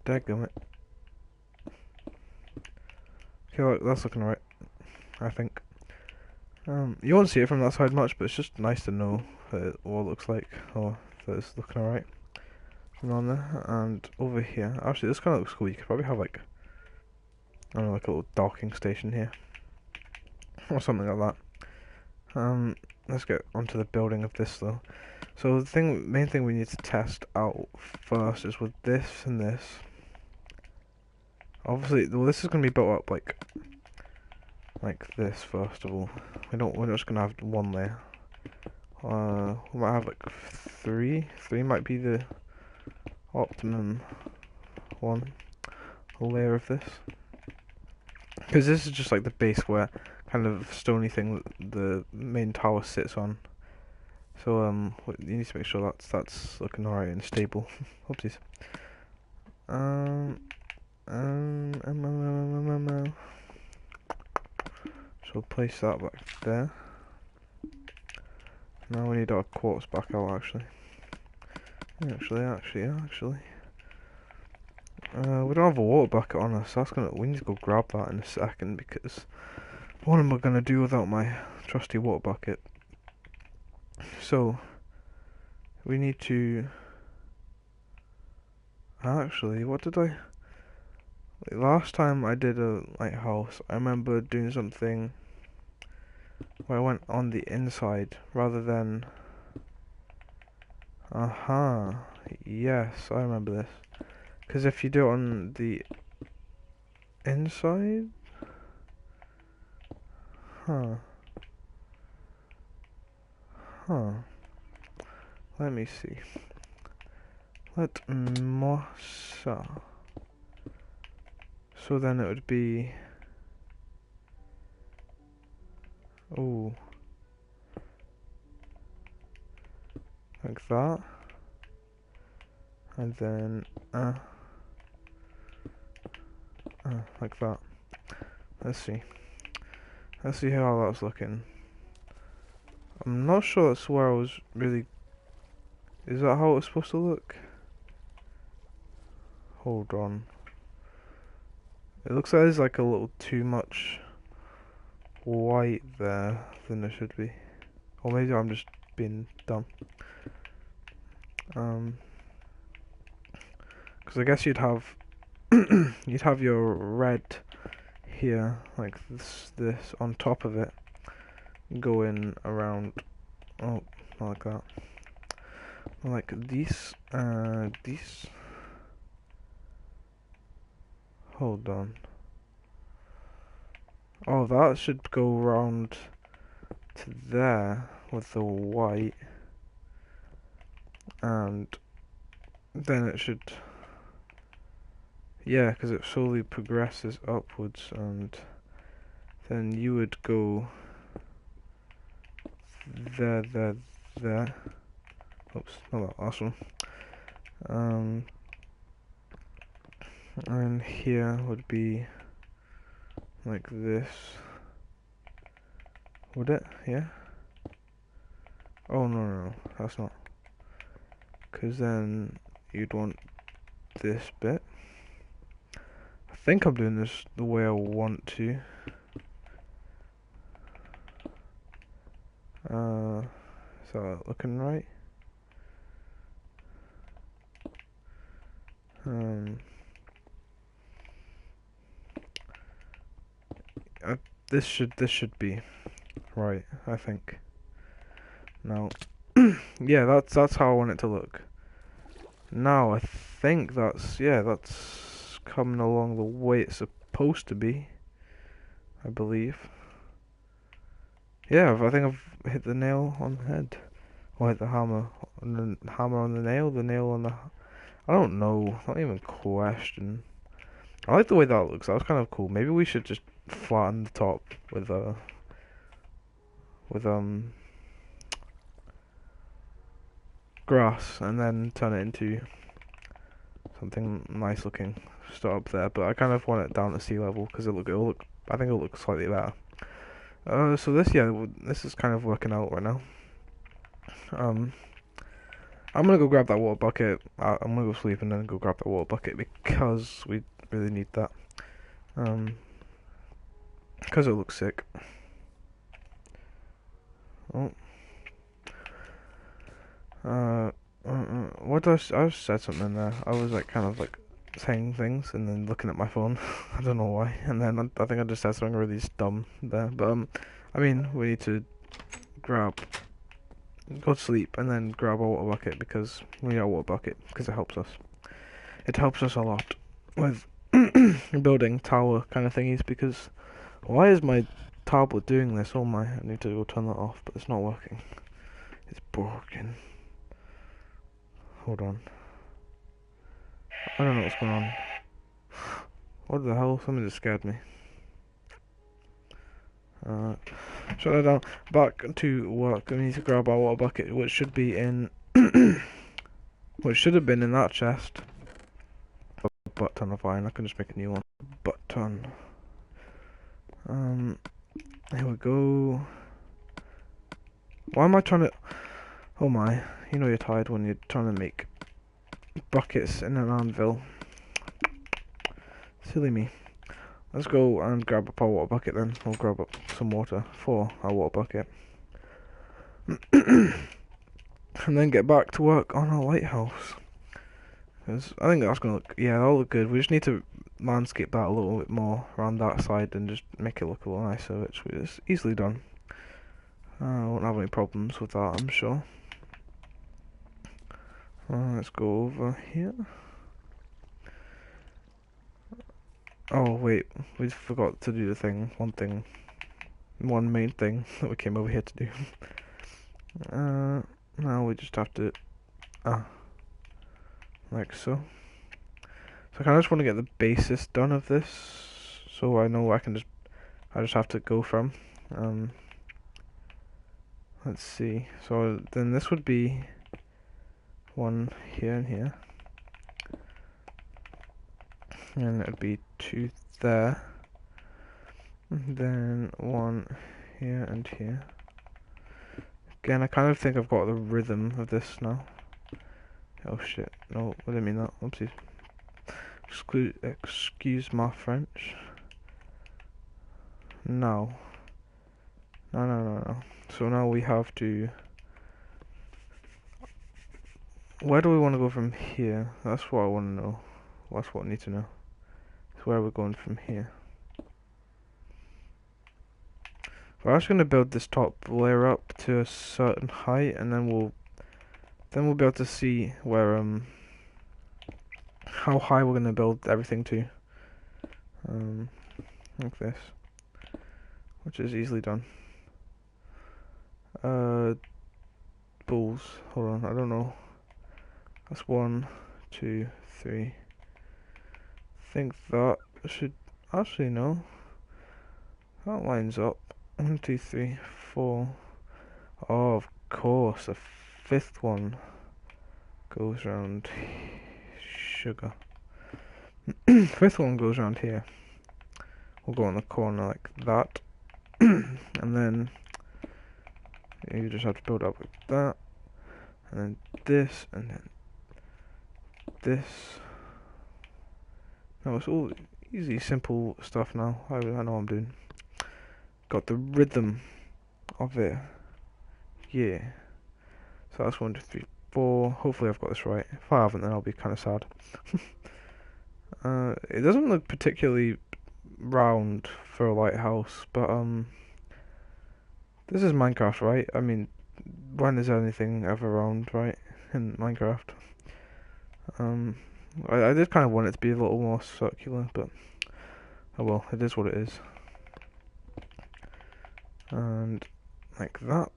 S1: Dadgummit. Okay, look, that's looking right, I think. You won't see it from that side much, but it's just nice to know what it looks like, or that it's looking alright from on there. And over here, actually, this kind of looks cool. You could probably have like, I don't know, like a little docking station here, or something like that. Let's get onto the building of this though. So the main thing we need to test out first is with this and this. Obviously, well, this is going to be built up like this first of all. We're not just going to have one layer. We might have like three. Three might be the optimum one layer of this. Because this is just like the base where kind of stony thing that the main tower sits on. So you need to make sure that's looking alright and stable. Oopsies. So So place that back there. Now we need our quartz back out actually. Actually. We don't have a water bucket on us, so we need to go grab that in a second, because what am I gonna do without my trusty water bucket? So we need to actually, last time I did a lighthouse, I remember doing something where I went on the inside rather than yes, I remember this. Because if you do it on the inside, let me see. Let Mossa. So then it would be, like that, and then like that. Let's see how that's looking. I'm not sure that's where I was really. Is that how it's supposed to look? Hold on. It looks like there's like a little too much white there than there should be. Or maybe I'm just being dumb. Because I guess you'd have your red here, like this on top of it, going around. Oh, not like that. Like these. Hold on. Oh, that should go round to there with the white, and then it should, yeah, because it slowly progresses upwards, and then you would go there. Oops, not that last one. And here would be like this. Would it? Yeah? Oh, no, that's not. Because then you'd want this bit. I think I'm doing this the way I want to. Is that looking right? This should be right, I think. Now, yeah, that's how I want it to look. Now I think that's coming along the way it's supposed to be. I believe. Yeah, I think I've hit the nail on the head. Or hit the hammer on the nail on the. I don't know. Not even question. I like the way that looks. That was kind of cool. Maybe we should just flatten the top with grass, and then turn it into something nice looking. Start up there, but I kind of want it down to sea level because I think it'll look slightly better. So this is kind of working out right now. I'm gonna go grab that water bucket. I'm gonna go sleep and then go grab that water bucket because we really need that. Because it looks sick. Oh. What I just said something in there. I was like kind of like saying things and then looking at my phone. I don't know why. And then I think I just said something really dumb there. But I mean, we need to go to sleep and then grab a water bucket because we need a water bucket because it helps us. It helps us a lot with building tower kind of thingies. Because why is my tablet doing this? Oh my! I need to go turn that off, but it's not working. It's broken. Hold on. I don't know what's going on. What the hell? Something just scared me. Shut that down. Back to work. I need to grab our water bucket, which should be in. Which should have been in that chest. A butt ton of iron. I can just make a new one. Butt ton. Here we go. Why am I trying to... Oh my, you know you're tired when you're trying to make buckets in an anvil. Silly me. Let's go and grab up our water bucket then. We'll grab up some water for our water bucket. And then get back to work on our lighthouse. Because I think that's going to look... Yeah, that'll look good. We just need to landscape that a little bit more around that side and just make it look a little nicer, which is easily done. I won't have any problems with that, I'm sure. Let's go over here. Oh wait, we forgot to do the one main thing that we came over here to do. Now we just have to, like so. So I kind of just want to get the basis done of this, so I know I just have to go from. Let's see. So then this would be one here and here, and it would be two there, and then one here and here. Again, I kind of think I've got the rhythm of this now. Oh shit, no, I didn't mean that, oopsies. Excuse my French. No. No. So now we have to... Where do we want to go from here? That's what I want to know. That's what I need to know. So where are we going from here? We're actually going to build this top layer up to a certain height, and then we'll be able to see where how high we're going to build everything to. Like this, which is easily done. Balls. Hold on, I don't know. That's 1, 2, 3. I think that should actually no. That lines up. 1, 2, 3, 4. Oh, of course, the fifth one goes around sugar. Fifth one goes around here. We'll go on the corner like that, and then you just have to build up like that, and then this, and then this. No, it's all easy, simple stuff now. I know what I'm doing. Got the rhythm of it. Yeah. So that's 1, 2, 3, 4. Hopefully I've got this right. If I haven't, then I'll be kind of sad. It doesn't look particularly round for a lighthouse, but this is Minecraft, right? I mean, when is anything ever round, right? In Minecraft. I did kind of want it to be a little more circular, but oh well, it is what it is. And like that.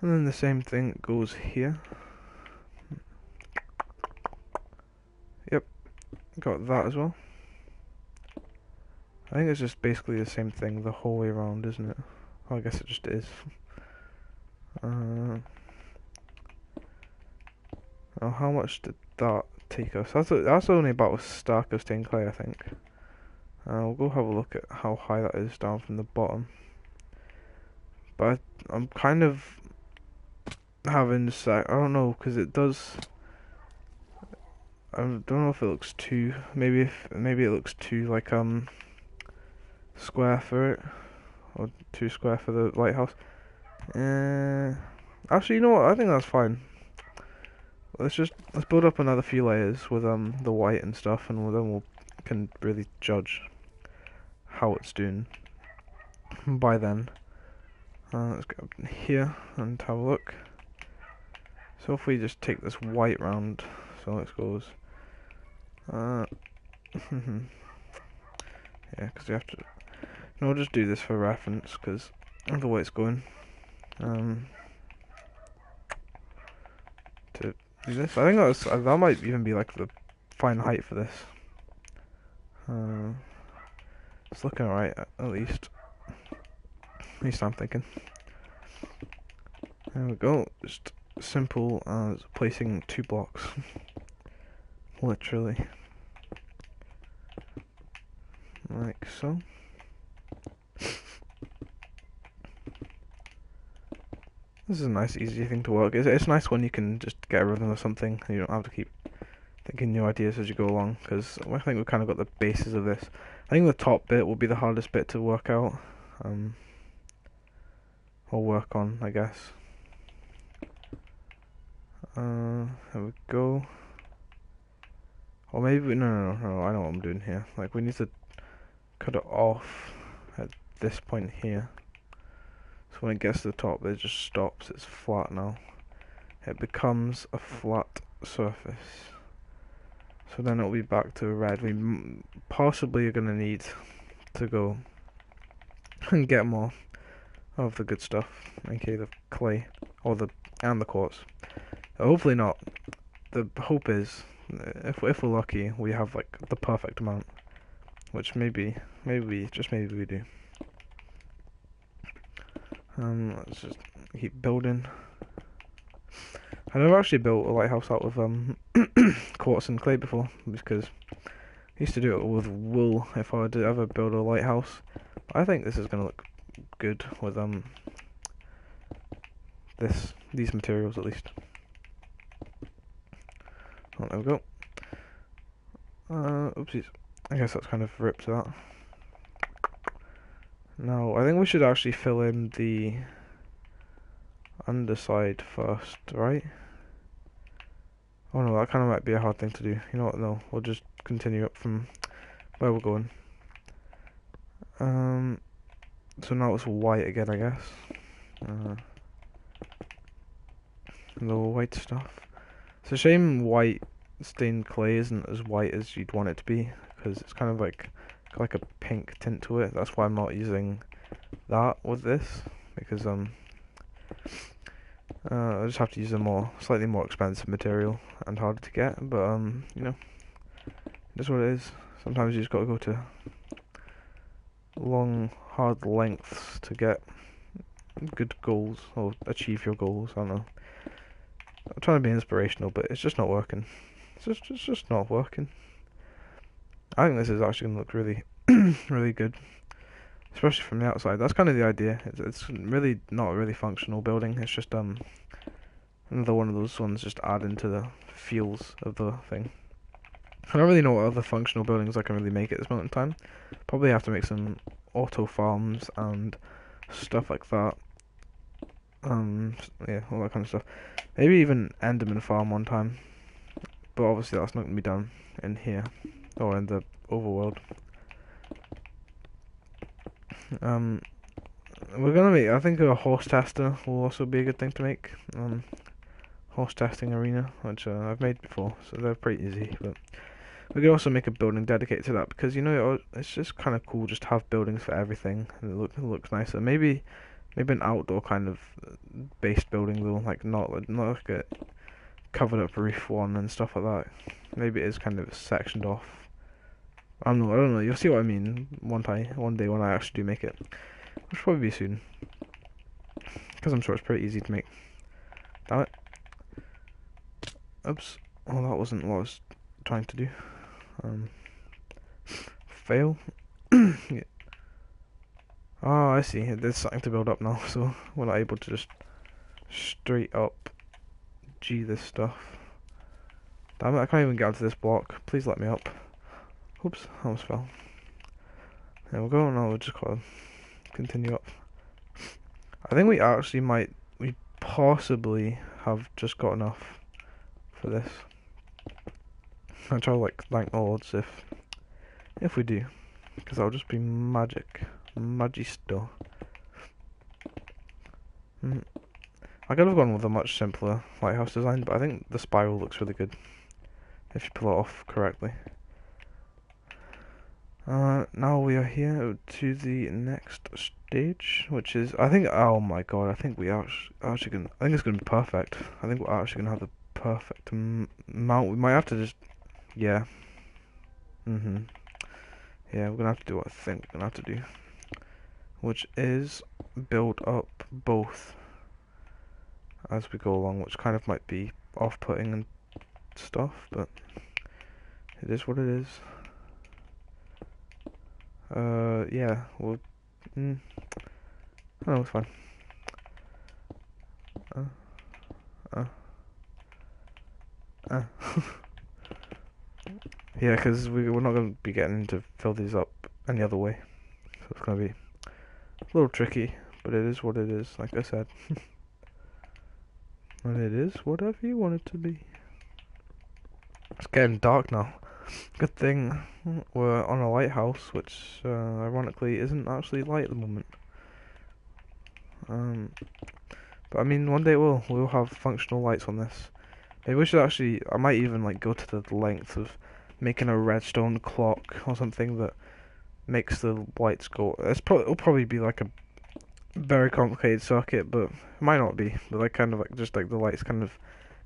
S1: And then the same thing goes here. Yep, got that as well. I think it's just basically the same thing the whole way around, isn't it? Well, I guess it just is. Oh, how much did that take us? That's only about a stack of stained clay, I think. We'll go have a look at how high that is down from the bottom. But I'm kind of having I don't know, because it does. I don't know if it looks too. Maybe it looks too like square for it, or too square for the lighthouse. Actually, you know what? I think that's fine. Let's build up another few layers with the white and stuff, and then we can really judge how it's doing by then. Let's go up here and have a look. So if we just take this white round, so let's go. Yeah, because we have to. No, we'll just do this for reference, because of the way it's going. To do this, I think that might even be like the fine height for this. It's looking alright, at least. At least I'm thinking. There we go. Just simple as placing 2 blocks. Literally. Like so. This is a nice, easy thing to work. It's nice when you can just get a rhythm of something and you don't have to keep thinking new ideas as you go along, because I think we've kind of got the basis of this. I think the top bit will be the hardest bit to work out, or work on, I guess. There we go. Or maybe, no, I know what I'm doing here. Like, we need to cut it off at this point here. So when it gets to the top, it just stops. It's flat now. It becomes a flat surface. So then it'll be back to red. We possibly are going to need to go and get more of the good stuff. Okay, the clay, or and the quartz. Hopefully not. The hope is, if we're lucky, we have like the perfect amount, which maybe we do. Let's just keep building. I never actually built a lighthouse out of quartz and clay before, because I used to do it with wool if I were to ever build a lighthouse. I think this is gonna look good with these materials at least. Oh, there we go. Oopsies. I guess that's kind of ripped that. Now, I think we should actually fill in the underside first, right? Oh no, that kind of might be a hard thing to do. You know what, no, we'll just continue up from where we're going. So now it's white again, I guess. The white stuff. It's a shame white stained clay isn't as white as you'd want it to be, because it's kind of like got like a pink tint to it. That's why I'm not using that with this, because I just have to use a slightly more expensive material and harder to get. But you know, that's what it is. Sometimes you just gotta go to long, hard lengths to get good goals or achieve your goals. I don't know. I'm trying to be inspirational, but it's just not working. It's just not working. I think this is actually gonna look really, really good, especially from the outside. That's kind of the idea. It's really not a really functional building. It's just another one of those ones just adding to the feels of the thing. I don't really know what other functional buildings I can really make at this moment in time. Probably have to make some auto farms and stuff like that. Yeah, all that kind of stuff. Maybe even Enderman farm one time. But obviously that's not going to be done in here or in the overworld. We're gonna make, I think, a horse tester will also be a good thing to make. Horse testing arena, which I've made before, so they're pretty easy. But we could also make a building dedicated to that, because you know it's just kind of cool just to have buildings for everything, and it looks nicer. Maybe an outdoor kind of based building though, like not like a covered up roof one and stuff like that. Maybe it is kind of sectioned off. I don't know. You'll see what I mean one day when I actually do make it, which will probably be soon, because I'm sure it's pretty easy to make. Damn it. Oops. Oh, that wasn't what I was trying to do. Fail. Yeah. Oh, I see. There's something to build up now, so we're not able to just straight up G this stuff. Damn it, I can't even get onto this block. Please let me up. Oops, I almost fell. There we go, now we'll just gotta continue up. I think we possibly have just got enough for this. I'll try to like thank the odds if we do, because that'll just be magisto. I could have gone with a much simpler lighthouse design, but I think the spiral looks really good if you pull it off correctly. Now we are here to the next stage, which is, I think, oh my god, I think we are actually gonna, I think it's gonna be perfect. I think we're actually gonna have the perfect amount. We might have to just, yeah. Yeah, we're gonna have to do what I think we're gonna have to do, which is build up both as we go along, which kind of might be off-putting and stuff, but it is what it is. Yeah, well, I don't know, it's fine. Uh, uh, uh. Yeah, because we're not going to be getting to fill these up any other way. So it's going to be a little tricky, but it is what it is, like I said. And it is whatever you want it to be. It's getting dark now. Good thing we're on a lighthouse, which ironically isn't actually light at the moment. But I mean, one day we'll have functional lights on this. Maybe we should actually, I might even like go to the length of making a redstone clock or something that makes the lights go. It'll probably be like a very complicated circuit, but it might not be. But like kind of like just like the lights kind of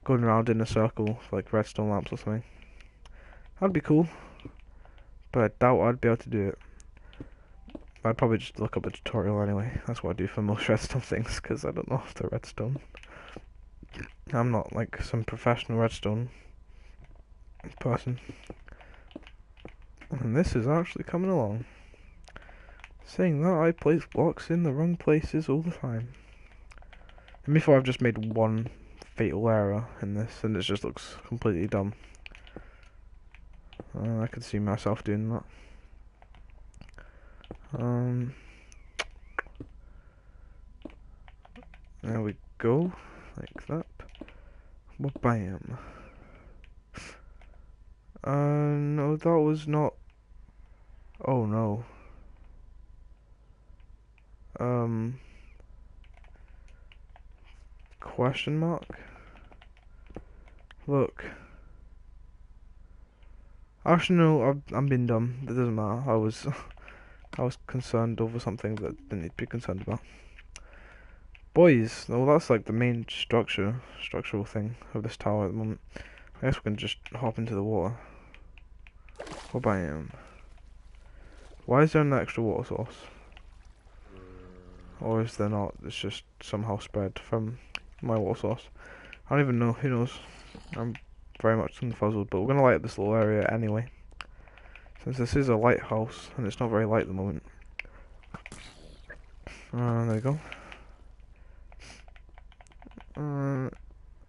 S1: going around in a circle, like redstone lamps or something. That'd be cool, but I doubt I'd be able to do it. I'd probably just look up a tutorial anyway. That's what I do for most redstone things, because I don't know if they're redstone. I'm not like some professional redstone person. And this is actually coming along. Saying that, I place blocks in the wrong places all the time. And before I've just made one fatal error in this, and it just looks completely dumb. I could see myself doing that. There we go, like that. Well, bam. No, that was not. Oh no. Question mark? Look. Actually, no, I'm being dumb. It doesn't matter. I was concerned over something that I didn't need to be concerned about. Boys, well, that's like the main structural thing of this tower at the moment. I guess we can just hop into the water. Oh, bam. Why is there an extra water source? Or is there not? It's just somehow spread from my water source. I don't even know. Who knows? I'm very much confuzzled, but we're going to light up this little area anyway. Since this is a lighthouse, and it's not very light at the moment. There we go.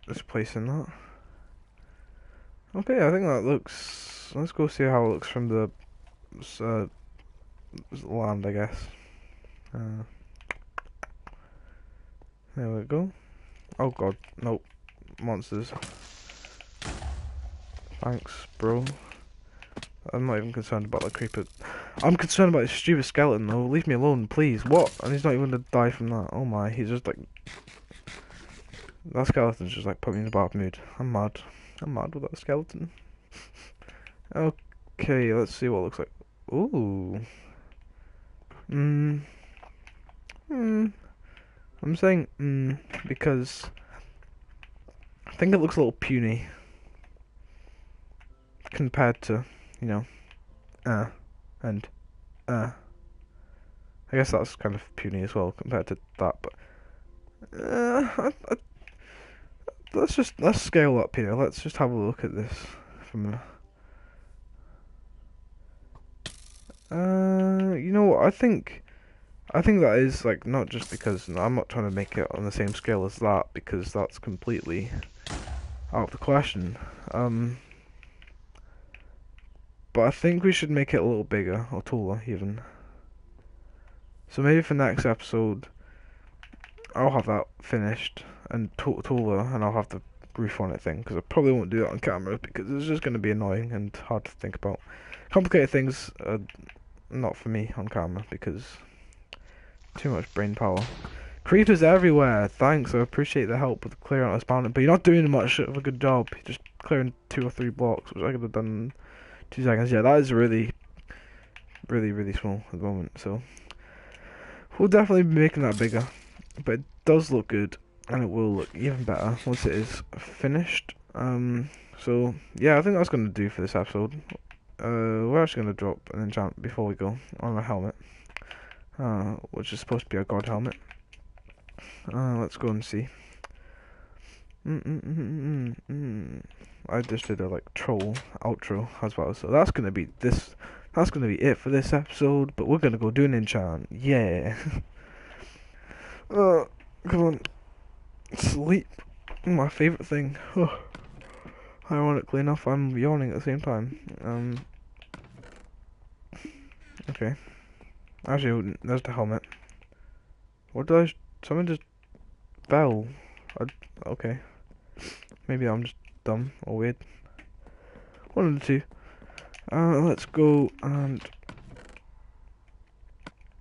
S1: Just placing that. Okay, I think that looks... Let's go see how it looks from the land, I guess. There we go. Oh god, nope. Monsters. Thanks, bro. I'm not even concerned about the creeper. I'm concerned about this stupid skeleton though. Leave me alone, please. What? And he's not even gonna die from that. Oh my, he's just like... That skeleton's just like put me in a bad mood. I'm mad. I'm mad with that skeleton. Okay, let's see what it looks like. Ooh. I'm saying because I think it looks a little puny compared to, you know, and I guess that's kind of puny as well compared to that, but let's scale up here. Let's just have a look at this from you know what, I think that is like not just because I'm not trying to make it on the same scale as that because that's completely out of the question. But I think we should make it a little bigger or taller even. So maybe for next episode, I'll have that finished and taller, and I'll have the roof on it thing because I probably won't do it on camera because it's just going to be annoying and hard to think about. Complicated things are not for me on camera because too much brain power. Creepers everywhere. Thanks, I appreciate the help with clearing out this mountain, but you're not doing much of a good job. You're just clearing 2 or 3 blocks, which I could have done in 2 seconds. Yeah, that is really small at the moment. So we'll definitely be making that bigger, but it does look good, and it will look even better once it is finished. So yeah, I think that's gonna do for this episode. We're actually gonna drop an enchant before we go on our helmet. Which is supposed to be a god helmet. Let's go and see. I just did a like troll outro as well, so that's gonna be this. That's gonna be it for this episode. But we're gonna go do an enchant. Yeah. Come on. Sleep. My favourite thing. Ironically enough, I'm yawning at the same time. Okay. Actually, there's the helmet. What did someone just fell. Okay. Maybe I'm just dumb or weird. One of the two. Let's go and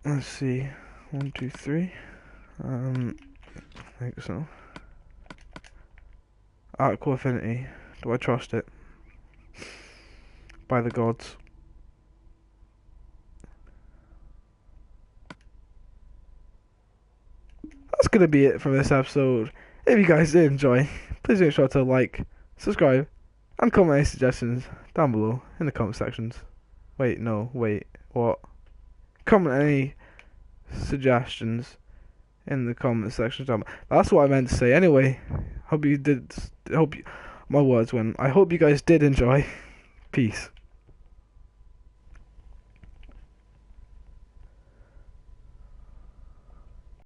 S1: let's see. 1, 2, 3. I think so. Article Affinity. Do I trust it? By the gods. That's gonna be it for this episode. If you guys did enjoy, please make sure to like, subscribe, and comment any suggestions down below in the comment sections. Wait, no, wait, what? Comment any suggestions in the comment sections down below. That's what I meant to say. Anyway, hope you did. My words went. I hope you guys did enjoy. Peace.